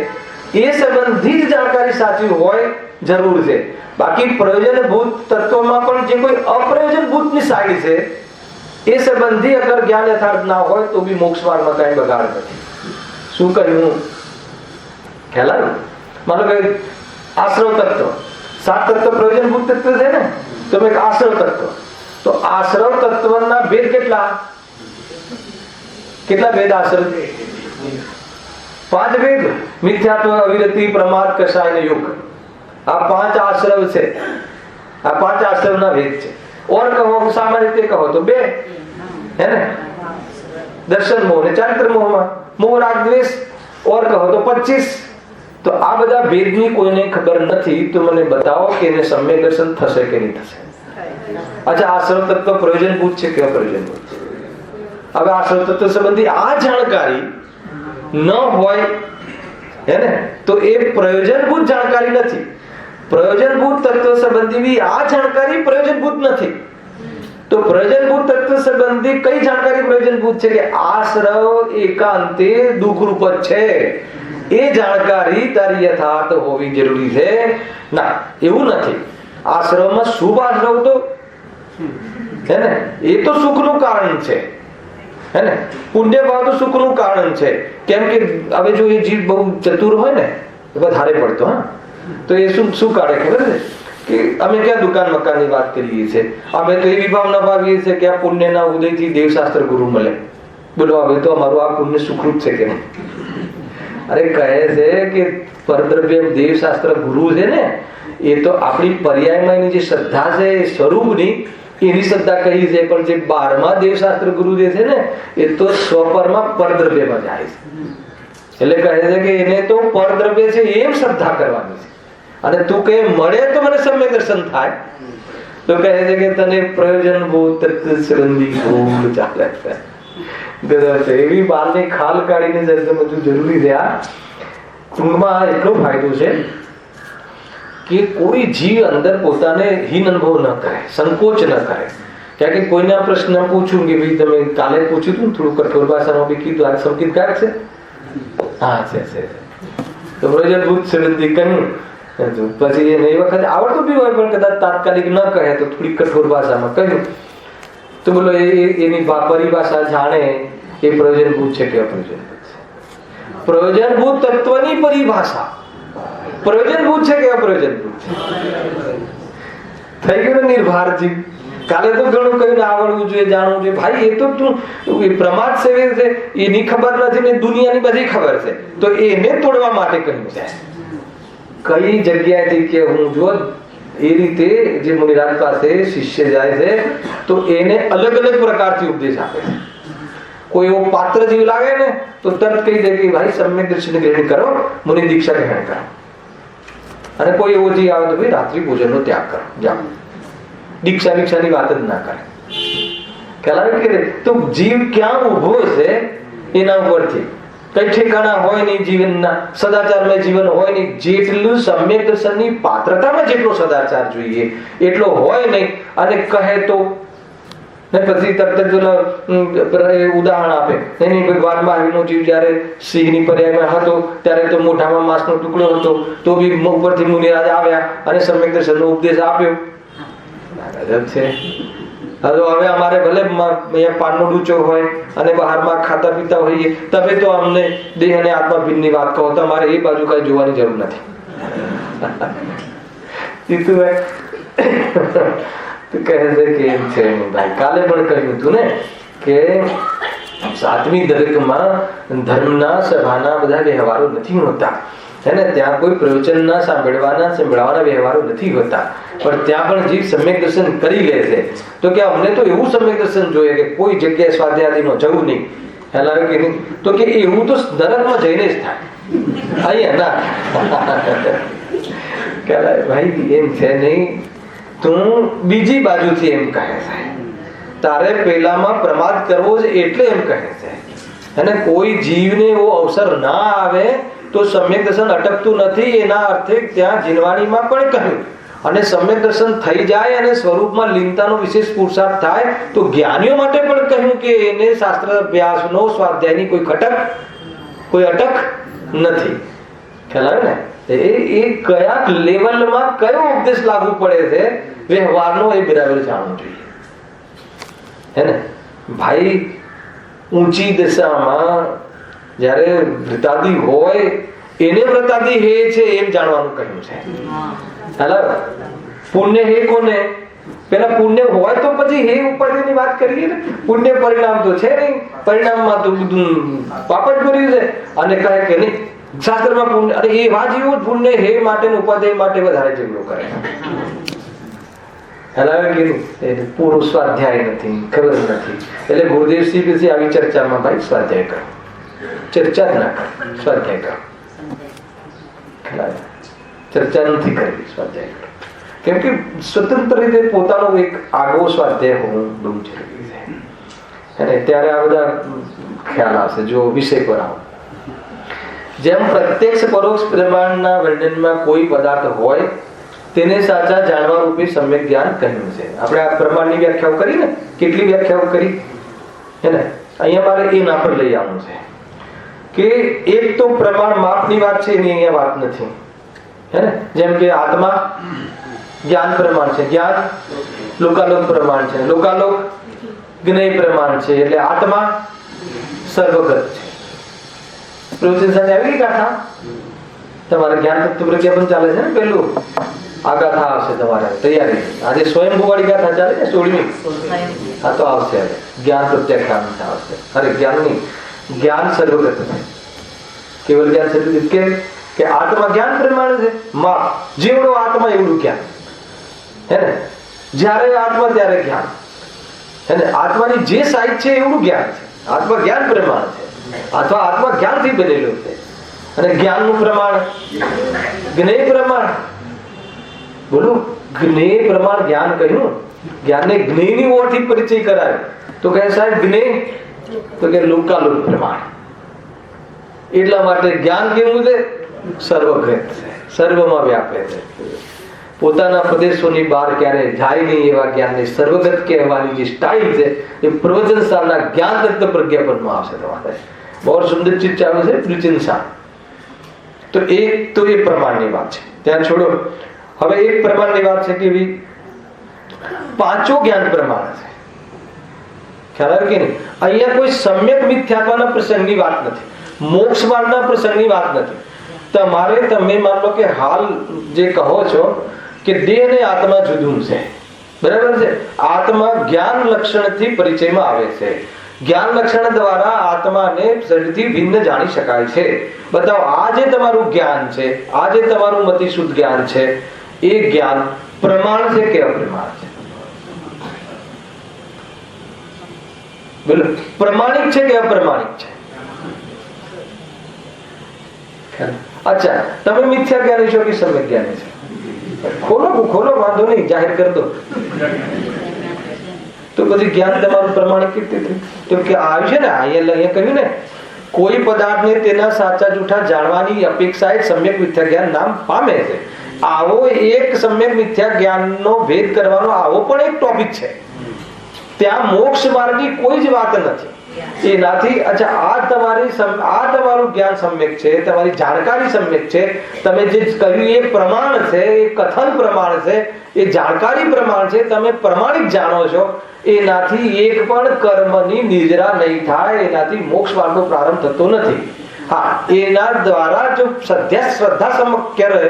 એ સંબંધી જ જાણકારી સાચી હોય જરૂર છે. બાકી પ્રયોજનભૂત તત્વમાં પણ જે કોઈ અપ્રયોજનભૂતની સાઈડ છે એ સંબંધી અગર જ્ઞાન યથાર્થ ના હોય તો બી મોક્ષ માર્ગમાં કઈ બગાડ નથી. શું કહ્યું? ખ્યાલ આવ્યો? માનો કે આશ્રવ તત્વ, 7 તત્વ પ્રયોજનભૂત તત્વ છે ને, તો એક આશ્રવ તત્વ. તો આશ્રવ તત્વના ભેદ કેટલા? કેટલા ભેદ આશ્રવ? 5 ભેદ. મિથ્યાત્વ, અવિરતિ, પ્રમાદ, કષાય અને યોગ. આ 5 આશ્રવ છે. આ 5 આશ્રવના ભેદ છે. ઓર કહો, સામાન્ય રીતે કહો તો 2, હે ને? દર્શન મોહ ને ચારિત્ર મોહમાં, મોહ રાગ દ્વેષ. ઓર કહો તો 25. તો આ બધા ભેદની કોઈને ખબર નથી તો મને બતાવો કે એને સમ્યક દર્શન થશે કે નહીં થશે. અચ્છા, આશ્રવ તત્વ પ્રયોજનભૂત છે કે અપ્રયોજનભૂત છે? હવે આશ્રવ તત્વ સંબંધી આ જાણકારી ન હોય, હે ને, તો એ પ્રયોજનભૂત જાણકારી નથી. પ્રયોજનભૂત તત્વ સંબંધી બી આ જાણકારી પ્રયોજનભૂત નથી. તો પ્રયોજનભૂત તત્વ સંબંધી કઈ જાણકારી પ્રયોજનભૂત છે? કે આશ્રવ એકાંતે દુઃખરૂપ છે, એ જાણકારી તારી યથાર્થ હોવી જરૂરી છે. ના, એવું નથી. આશ્રવમાં શુભ આશ્રવ તો, હે ને, એ તો સુખનું કારણ છે, હે ને. પુણ્ય ભાવ તો સુખનું કારણ છે. કેમ કે હવે જો એ જીવ બહુ ચતુર હોય ને, વધારે પડતો, હા, તો એ શું કાઢે ખબર છે કે અમે ક્યાં દુકાન મકાનની વાત કરીએ છીએ, અમે તો એવી ભાવના ભાવીએ છીએ કે આ પુણ્યના ઉદયથી દેવશાસ્ત્ર ગુરુ મળે. બોલો, હવે તો અમારું આ પુણ્ય સુખરૂપ છે કે નહીં? અરે કહે છે કે પરદ્રવ્ય દેવશાસ્ત્ર ગુરુ છે ને, એ તો આપણી પર્યાયમાં એની જે શ્રદ્ધા છે એ સ્વરૂપની એની શ્રદ્ધા કહી છે, પણ જે 12મા દેવશાસ્ત્ર ગુરુ જે છે ને એ તો સ્વપરમાં પરદ્રવ્યમાં જાય છે. એટલે કહે છે કે એને તો પરદ્રવ્ય છે એમ શ્રદ્ધા કરવાની છે, અને તું કહે મળે તો મને સમ્યક દર્શન થાય, તો કહે છે કે તને પ્રયોજનભૂત તત્વ સંબંધી ભૂલ ચાલે છે. એવી બારની ખાલ કાઢીને સમજવું જરૂરી છે. આ ટૂંકમાં એટલો ફાયદો છે કે કોઈ જીવ અંદર પોતાને હીન અનુભવ ન કરે, સંકોચ ન કરે. કારણ કે કોઈના પ્રશ્ન પૂછું કે ભાઈ તમે કાલે પૂછ્યું હતું થોડું કઠોર ભાષામાં બી કીધું, આ સંકેત કાઢ છે. હા, છે. તો પ્રયોજનભૂત સંબંધી કહ્યું, પછી એને એ વખતે આવડતું બી હોય પણ કદાચ તાત્કાલિક ન કહે તો થોડી કઠોર ભાષામાં કહ્યું, તો બોલો એની પરિભાષા જાણે એ પ્રયોજનભૂત છે કે અપ્રયોજનભૂત છે? પ્રયોજનભૂત તત્વની પરિભાષા પ્રયોજનભૂત છે કે અપ્રયોજનભૂત છે? થઈ ગયો ને નિર્ભાર જીવ. કાલે તો ઘણું કહ્યું આવડવું જોઈએ, જાણવું જોઈએ. ભાઈ એ તો તું પ્રમાદ સેવે છે, એની ખબર નથી ને દુનિયાની બધી ખબર છે, તો એને તોડવા માટે કહ્યું છે. કઈ જગ્યાએથી કે હું જો એ રીતે જે મુનિરાજ પાસે શિષ્ય જાય છે તો એને અલગ અલગ પ્રકારથી ઉપદેશ આપે છે. કોઈ એવો પાત્ર જેવું લાગે ને તો તરત કહી દે કે ભાઈ સમ્યક દર્શન ગ્રહણ કરો, મુનિ દીક્ષા ગ્રહણ કરો. અને કોઈ એવો જે આવે તો ભાઈ રાત્રિ ભોજનનો ત્યાગ કરો, જાઓ. દીક્ષાની વાત જ ના કરે. ખ્યાલ કે તો જીવ ક્યાં ઉભો છે એના ઉપરથી કઈ ઠેકાણા હોય નહીં જીવનના, સદાચારમય જીવન હોય નહીં. જેટલું સમ્યક દર્શનની પાત્રતામાં જેટલો સદાચાર જોઈએ એટલો હોય નહીં. અને કહે તો ને પછી તરત જ ઉદાહરણ આપે, નહીં ભગવાનમાં આવીનો જીવ જયારે સિંહની પર્યાયમાં હતો ત્યારે તો મોઢામાં માંસનો ટુકડો હતો, તો બી ઉપરથી મુનિરાજ આવ્યા અને સમ્યક દર્શનનો ઉપદેશ આપ્યો. છે હવે અમારે ભલે અહીંયા પાનનો ડૂચો હોય અને બહારમાં ખાતા પીતા હોઈએ, તમે તો અમને દેહ અને આત્મા ભિન્નની વાત કહો, તમારે એ બાજુ કઈ જોવાની જરૂર નથી. કહે છે કે એમ છે ભાઈ, કાલે પણ કહ્યું હતું ને કે સાતમી દરેકમાં ધર્મના સભાના બધા વ્યવહારો નથી હોતા, હે ને? ત્યાં કોઈ પ્રવચનના સંભળાવાના વ્યવહારો નથી હોતા, પણ ત્યાં પણ જીવ સમ્યક દર્શન કરી લે છે. તો કે અમને તો એવું સમ્યક દર્શન જોઈએ કે કોઈ જગ્યાએ સ્વાધ્યાયમાં જવું નહીં. હેલા કે નહીં? તો કે એવું તો નરકમાં જઈને જ થાય, અહીંયા ના. ભાઈ એમ છે નહીં, તું બીજી બાજુથી એમ કહે છે, તારે પેલામાં પ્રમાદ કરવો છે એટલે એમ કહે છે. અને કોઈ જીવને એવો અવસર ના આવે તો સમ્યક દર્શન અટકતું નથી. એના અર્થે ત્યાં જીનવાણીમાં પણ કહ્યું. અને સમ્યક દર્શન થઈ જાય અને સ્વરૂપમાં લીનતાનો વિશેષ પુરુષાર્થ થાય તો જ્ઞાનીઓ માટે પણ કહ્યું કે એને શાસ્ત્ર અભ્યાસનો સ્વાધ્યાયની કોઈ અટક નથી. ખ્યાલ આવે ને? એ કયા લેવલમાં કયો ઉપદેશ લાગુ પડે છે વ્યવહારનો, એ બરાબર જાણવું જોઈએ, હે ને ભાઈ? ઊંચી દશામાં જયારે વૃતાદિ હોય એને વૃતાદિ હે છે એમ જાણવાનું કહ્યું છે. હેલા પુણ્ય હે કોને? પેલા પુણ્ય હોય તો પછી હે ઉપાધિની વાત કરીએ ને. પુણ્ય પરિણામ તો છે નહીં, પરિણામમાં તો બધું પાપડ કર્યું છે. અને કહે કે નહીં શાસ્ત્રમાં પુણ્ય, અને એવા જેવું પુણ્ય હે માટે ઉપાધિ માટે વધારે ઝઘડો કરે. પૂરો સ્વાધ્યાય નથી, ખબર નથી. એટલે ગુરુદેવસિંહ પછી આવી ચર્ચામાં ભાઈ સ્વાધ્યાય કરો, ચર્ચા જ ના કરો, સ્વાધ્યાય કરો. ચર્ચા નથી કરવી, સ્વાધ્યાય કરો. કેમ કે સ્વતંત્ર રીતે પોતાનો એક આગવો સ્વાધ્યાય હોવો બહુ જરૂરી છે. અને ત્યારે આ બધા ખ્યાલ આવશે જો વિષય પર આવો. જેમ પ્રત્યક્ષ પરોક્ષ પ્રમાણના વર્ણનમાં કોઈ પદાર્થ હોય તેને સાચા જાણવા રૂપે સમ્યક જ્ઞાન કહ્યું છે. આપણે આ પ્રમાણની વ્યાખ્યાઓ કરી ને, કેટલી વ્યાખ્યાઓ કરી, હે ને? અહીંયા મારે એ ના પર લઈ આવવું છે કે એક તો પ્રમાણ માપની વાત છે, એની અહીંયા વાત નથી, હે ને? જેમ કે આત્મા જ્ઞાન પ્રમાણ છે, જ્ઞાન લોકાલોક પ્રમાણ છે, લોકાલોક જ્ઞેય પ્રમાણ છે, એટલે આત્મા સર્વગત છે. પ્રવચન સાથે આવી ગાથા તમારે જ્ઞાન તત્વ પ્રજ્ઞાપન ચાલે છે ને, પેલું આ ગાથા આવશે તમારે તૈયારી. આજે સ્વયંભૂ વાળી ગાથા ચાલે છે 16મી, આ તો આવશે. જ્ઞાન પ્રત્યાખ્યાન આવશે. અરે જ્ઞાનની જ્ઞાન સર્વગત છે, કેવલ જ્ઞાન સર્વગત. કેમ કે આત્મા જ્ઞાન પ્રમાણે છે, માપ જેવડો આત્મા એવડું જ્ઞાન, હે ને? જ્યારે આત્મા ત્યારે જ્ઞાન, હે ને? આત્માની જે સાઈડ છે એવડું જ્ઞાન છે. આત્મા જ્ઞાન પ્રમાણ છે, અથવા આત્મા જ્ઞાનથી બનેલું છે. અને જ્ઞાનનું પ્રમાણ જ્ઞેય પ્રમાણ. બોલો, જ્ઞેય પ્રમાણ જ્ઞાન કહ્યું. જ્ઞાનને જ્ઞેયની ઓળથી પરિચય કરાયો તો કહે સાહેબ જ્ઞેય, તો કે લોકાલોક પ્રમાણ. એટલા માટે જ્ઞાન કેવું છે? સર્વગ્રત છે, સર્વમાં વ્યાપે છે. પોતાના પ્રદેશોની બહાર ક્યારે જાય નહીં એવા જ્ઞાનની સર્વગત કહેવાની જે સ્ટાઇલ છે એ પ્રવચન સારના જ્ઞાન તત્વ પ્રજ્ઞાપનમાં આવશે. તમારે બહુ સુંદર ચીજ ચાલુ છે પ્રવચન સાર. તો એ પ્રમાણની વાત છે, ત્યાં છોડો. હવે એક પ્રમાણની વાત છે કે પાંચો જ્ઞાન પ્રમાણ છે. ખ્યાલ આવે કે નહીં? અહીંયા કોઈ સમ્યક મિથ્યાત્વના પ્રસંગની વાત નથી, મોક્ષ માર્ગના પ્રસંગની વાત નથી. તમારે તમે માન લો કે હાલ જે કહો છો કે દેહ ને આત્મા જુદું છે, બરાબર છે. આત્મા જ્ઞાન લક્ષણથી પરિચયમાં આવે છે. જ્ઞાન લક્ષણ દ્વારા આત્માને શરીરથી ભિન્ન જાણી શકાય છે. બતાવો, આ જે તમારું જ્ઞાન છે, આ જે તમારું મતિશુદ્ધ જ્ઞાન છે, એ જ્ઞાન પ્રમાણ છે કે અપ્રમાણ છે? બોલો, પ્રમાણિક છે કે અપ્રમાણિક છે? અચ્છા, તમે મિથ્યા જ્ઞાની છો કે સમ્યક જ્ઞાની છો? ખોલો, વાંધો નહીં, જાહેર કરી દો. તો પછી જ્ઞાન તમારું પ્રમાણિક કેવી રીતે? તો કે આવ્યું છે ને, અહીંયા કહ્યું ને, કોઈ પદાર્થને તેના સાચા જૂઠા જાણવાની અપેક્ષાએ સમ્યક મિથ્યા જ્ઞાન નામ પામે છે. આવો એક સમ્યક મિથ્યા જ્ઞાનનો ભેદ કરવાનો આવો પણ એક ટોપિક છે. ત્યાં મોક્ષ માર્ગની કોઈ જ વાત નથી. એનાથી અચ્છા, આ તમારું જ્ઞાન સમ્યક છે, તમારી જાણકારી સમ્યક છે, તમે જે કહ્યું એ પ્રમાણ છે, એ કથન પ્રમાણ છે, એ જાણકારી પ્રમાણ છે, તમે પ્રમાણિક જાણો છો. એનાથી એક પણ કર્મની નિજરા નહીં થાય, એનાથી મોક્ષ માર્ગનો પ્રારંભ થતો નથી. હા, એના દ્વારા જો શ્રદ્ધા સમક્ય રહે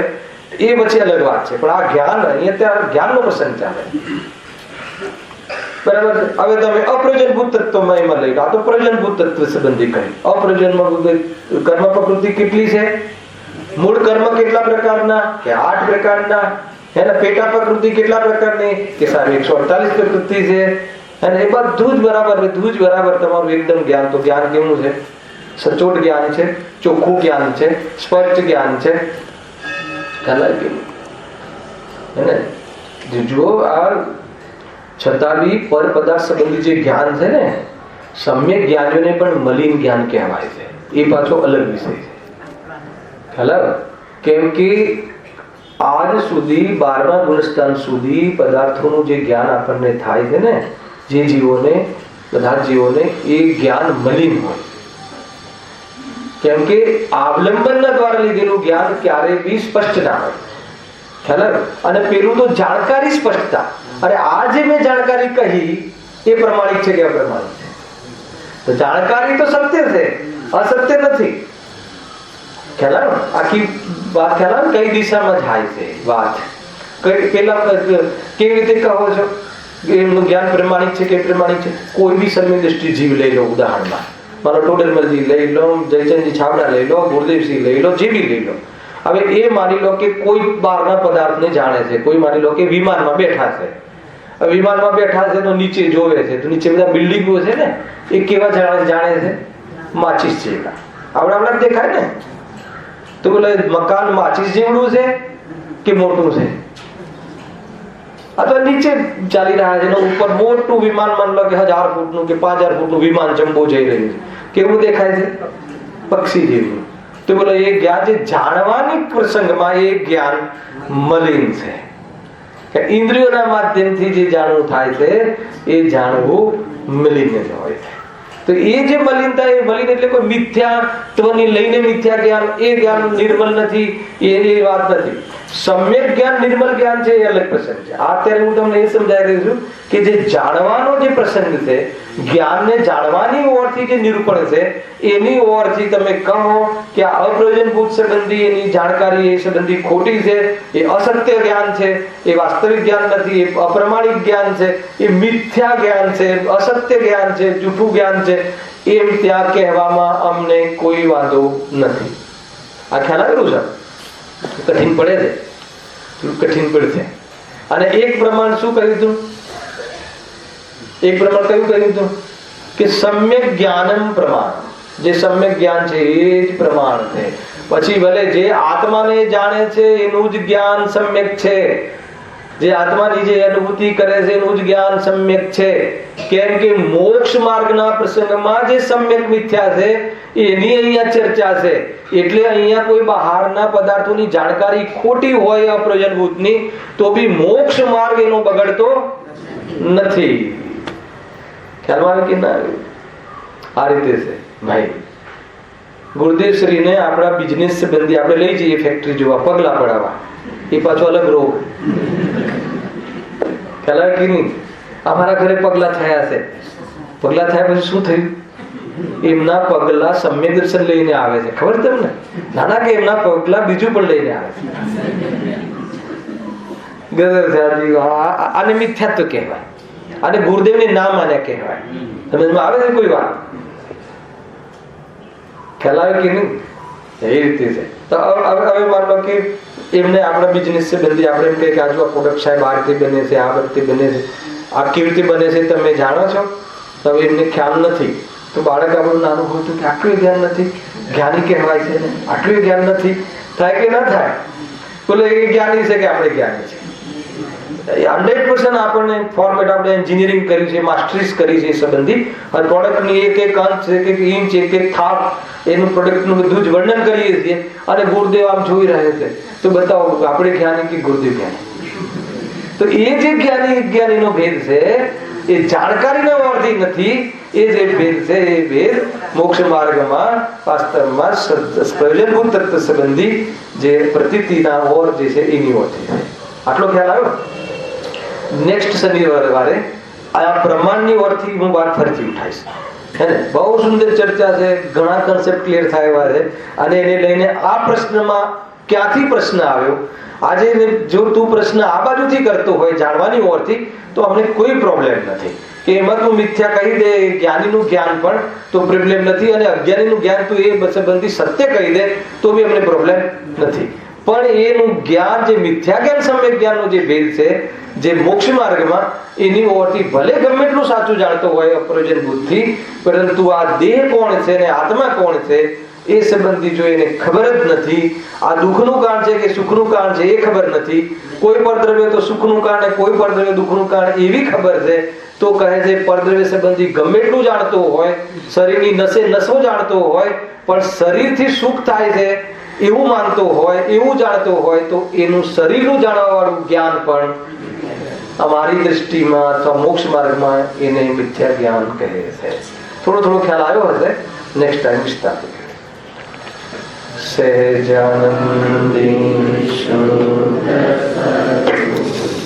એ પછી અલગ વાત છે. પણ આ જ્ઞાન, અહીંયા ત્યાં જ્ઞાનનો પ્રસંગ ચાલે. બરાબર. હવે તમે અપ્રયોજનભૂત તત્વમાં એમાં લઈ લો. આ તો પ્રયોજનભૂત તત્વ સંબંધી કહ્યું. અપ્રયોજનમાં કર્મ પ્રકૃતિ કેટલી છે? મૂળ કર્મ કેટલા પ્રકારના? કે 8 પ્રકારના. એના પેટા પ્રકૃતિ કેટલા પ્રકારની? કે સાહેબ 148 પ્રકૃતિ છે. અને એ બધું જ બરાબર તમારું એકદમ જ્ઞાન. તો જ્ઞાન કેવું છે? સચોટ જ્ઞાન છે, ચોખ્ખું જ્ઞાન છે, સ્પષ્ટ જ્ઞાન છે. ખ્યાલ આવી ગયું? જો આ છતાં બી પર પદાર્થ સંબંધી જે જ્ઞાન છે ને, સમ્યક જ્ઞાનીઓને પણ મલિન જ્ઞાન કહેવાય છે. એ પાછો અલગ વિષય છે. ખ્યાલ? કેમ કે આજ સુધી 12મા ગુણસ્થાન સુધી પદાર્થોનું જે જ્ઞાન આપણને થાય છે ને, જે જીવોને, બધા જીવોને એ જ્ઞાન મલિન હોય. કેમ કે અવલંબનના દ્વારા લીધેલું જ્ઞાન ક્યારે બી સ્પષ્ટ ના હોય. ખ્યાલ? અને પેલું તો જાણકારી સ્પષ્ટતા. અરે આ જે મેં જાણકારી કહી એ પ્રમાણિક છે કે અપ્રમાણિક છે? તો જાણકારી તો સત્ય છે, અસત્ય નથી. ખ્યાલ? આખી વાત ખ્યાલ કઈ દિશામાં જાય છે વાત? પેલા કેવી રીતે કહો છો એમનું જ્ઞાન પ્રમાણિક છે કે પ્રમાણિક છે? કોઈ બી સમ્યક દ્રષ્ટિ જીવ લઈ લો. ઉદાહરણમાં માનો ટોડરમલજી લઈ લો, જયચંદજી છાબડા લઈ લો, ગુરુદેવસિંહ લઈ લો, જે બી લઈ લો. હવે એ માની લો કે કોઈ બહારના પદાર્થને જાણે છે. કોઈ માની લો કે વિમાનમાં બેઠા છે. વિમાનમાં બેઠા છે તો નીચે જોવે છે, તો નીચે બધા બિલ્ડિંગો છે ને, એ કેવા જાણે છે? માચીસ છે. આવડા દેખાય ને? તો બોલે મકાન માચીસ જેવડું છે કે મોટું છે? અથવા નીચે ચાલી રહ્યા છે, ઉપર મોટું વિમાન માન લો કે 1000 ફૂટનું કે 5000 ફૂટનું વિમાન જમ્બો જઈ રહ્યું છે. કેવું દેખાય છે? પક્ષી જેવું. તો બોલો એ જ્ઞાન જે જાણવાની પ્રસંગમાં એ જ્ઞાન મલિન છે. કે ઇન્દ્રિયોના માધ્યમથી જે જાણવું થાય છે એ જાણવું મલિન જ હોય છે. તો એ જે મલિનતા, એ મલિન એટલે કોઈ મિથ્યાત્વની લઈને મિથ્યા જ્ઞાન, એ જ્ઞાન નિર્મલ નથી, એ વાત નથી. સમ્યક જ્ઞાન નિર્મલ જ્ઞાન છે, એ અલગ પ્રસંગ છે. અત્યારે હું તમને એ સમજાવી રહ્યો છું કે જે જાણવાનો જે પ્રસંગ છે, જ્ઞાનને જાણવાની ઓરથી જે નિરૂપણ છે, એની ઓરથી તમે કહો કે આ અપ્રયોજનભૂત સંબંધી એની જાણકારી એ સંબંધી ખોટી છે, એ અસત્ય જ્ઞાન છે, એ વાસ્તવિક જ્ઞાન નથી, એ અપ્રમાણિક જ્ઞાન છે, એ મિથ્યા જ્ઞાન છે, અસત્ય જ્ઞાન છે, જૂઠું જ્ઞાન છે, એમ ત્યાં કહેવામાં અમને કોઈ વાંધો નથી. આ ખ્યાલ આવેલું છે? કઠિન પડે છે, કઠિન પડશે. અને એક પ્રમાણ શું કહ્યું હતું? એક પ્રમાણ કયું કહ્યું હતું? કે સમ્યક જ્ઞાનમ પ્રમાણ. જે સમ્યક જ્ઞાન છે એ જ પ્રમાણ છે. પછી ભલે જે આત્માને જાણે છે એનું જ જ્ઞાન સમ્યક છે, જે આત્માની જે અનુભૂતિ કરે છે એનું જ જ્ઞાન સમ્યક છે. કેમ કે મોક્ષ માર્ગના પ્રસંગમાં જે સમ્યક મિથ્યા છે એની અહીંયા ચર્ચા છે. એટલે અહીંયા કોઈ બહારના પદાર્થોની જાણકારી ખોટી હોય અપ્રયોજનભૂતની, તો બી મોક્ષ માર્ગ એનો બગડતો નથી. ખ્યાલમાં આવે કે ના આવે? આ રીતે છે ભાઈ. ગુરુદેવશ્રીને આપણા બિઝનેસ સંબંધી આપણે લઈ જઈએ ફેક્ટરી જોવા, પગલા પડાવવા, એ પાછો અલગ રોગ. ખ્યાલ આવે કે નહીં? અમારા ઘરે પગલા થયા છે. પગલા થયા પછી શું થયું? એમના પગલા સમ્યક દર્શન લઈને આવે છે. ખબર તમને? નાના કે એમના પગલા બીજું પણ લઈને આવે છે. ગદર થયા આને મિથ્યાત્વ કહેવાય, અને ગુરુદેવને ના માન્યા કહેવાય. સમજમાં આવે છે કોઈ વાત? ખ્યાલ આવે કે નહીં? એ રીતે છે. તો હવે માન લો કે એમને આપણા બિઝનેસ સંબંધી આપણે એમ કે આજુ આ પ્રોડક્ટ સાહેબ આ રીતે બને છે, આ રીતે બને છે, આ કેવી રીતે બને છે તમે જાણો છો? તો હવે એમને ખ્યાલ નથી. તો બાળક આપણું નાનું હોય તો કે આટલું જ્ઞાન નથી, જ્ઞાની કહેવાય છે ને, આટલું જ્ઞાન નથી. થાય કે ના થાય? બોલે એ જ્ઞાની છે કે આપણે જ્ઞાની છે? 100% આપણને ફોર્મેટ આપણે એન્જિનિયરિંગ કર્યું છે, માસ્ટરીઝ કરી છે સંબંધી, અને પ્રોડક્ટની એક એક અંશ, એક એક ઇંચ, એક એક થાક, એનું પ્રોડક્ટનું બધું જ વર્ણન કરીએ છીએ, અને ગુરુદેવ આમ જોઈ રહે છે. તો બતાવો આપણે જ્ઞાની કે ગુરુદેવ જ્ઞાની? તો એ જે જ્ઞાનીનો ભેદ છે એ જાણકારીના અર્થથી નથી. એ જે ભેદ છે એ ભેદ મોક્ષ માર્ગમાં વાસ્તવમાં પ્રયોજનભૂત તત્વ સંબંધી જે પ્રતીતિના ઓર જે છે એની ઓરથી છે. આટલો ખ્યાલ આવ્યો? નેક્સ્ટ શનિવારે આ પ્રમાણની ઓરથી હું વાત ફરીથી ઉઠાઈશ. બહુ સુંદર ચર્ચા છે, ઘણા કન્સેપ્ટ ક્લિયર થાય એવા છે, અને એને લઈને આ પ્રશ્નમાં ક્યાંથી પ્રશ્ન આવ્યો, આજે જો તું પ્રશ્ન આ બાજુથી કરતો હોય જાણવાની ઓરથી, તો અમને કોઈ પ્રોબ્લેમ નથી. કે એમાં તું મિથ્યા કહી દે, જ્ઞાનીનું જ્ઞાન પણ તો પ્રોબ્લેમ નથી, અને અજ્ઞાનીનું જ્ઞાન તું એ સંબંધી સત્ય કહી દે તો બી અમને પ્રોબ્લેમ નથી. પણ એનું જ્ઞાન, જે મિથ્યા જ્ઞાન સમ્યક જ્ઞાનનો જે ભેદ છે, જે મોક્ષ માર્ગમાં, એની ઓરથી ભલે ગમે એટલું સાચું જાણતો હોય અપ્રયોજન બુદ્ધિ, પરંતુ આ દેહ કોણ છે ને આત્મા કોણ છે એ સંબંધી જો એને ખબર જ નથી, આ દુઃખનું કારણ છે કે સુખનું કારણ છે એ ખબર નથી, કોઈ પરદ્રવ્ય તો સુખનું કારણ, કોઈ પરદ્રવ્ય દુઃખનું કારણ એવી ખબર છે, તો કહે છે પરદ્રવ્ય સંબંધી ગમે એટલું જાણતો હોય, શરીરની નસે નસો જાણતો હોય, પણ શરીરથી સુખ થાય છે એવું માનતો હોય, એવું જાણતો હોય, તો એનું શરીરનું જાણવા વાળું જ્ઞાન પણ અમારી દ્રષ્ટિમાં અથવા મોક્ષ માર્ગમાં એને મિથ્યા જ્ઞાન કહે છે. થોડો ખ્યાલ આવ્યો હશે? નેક્સ્ટ ટાઈમ વિસ્તાર. સહેજાનંદી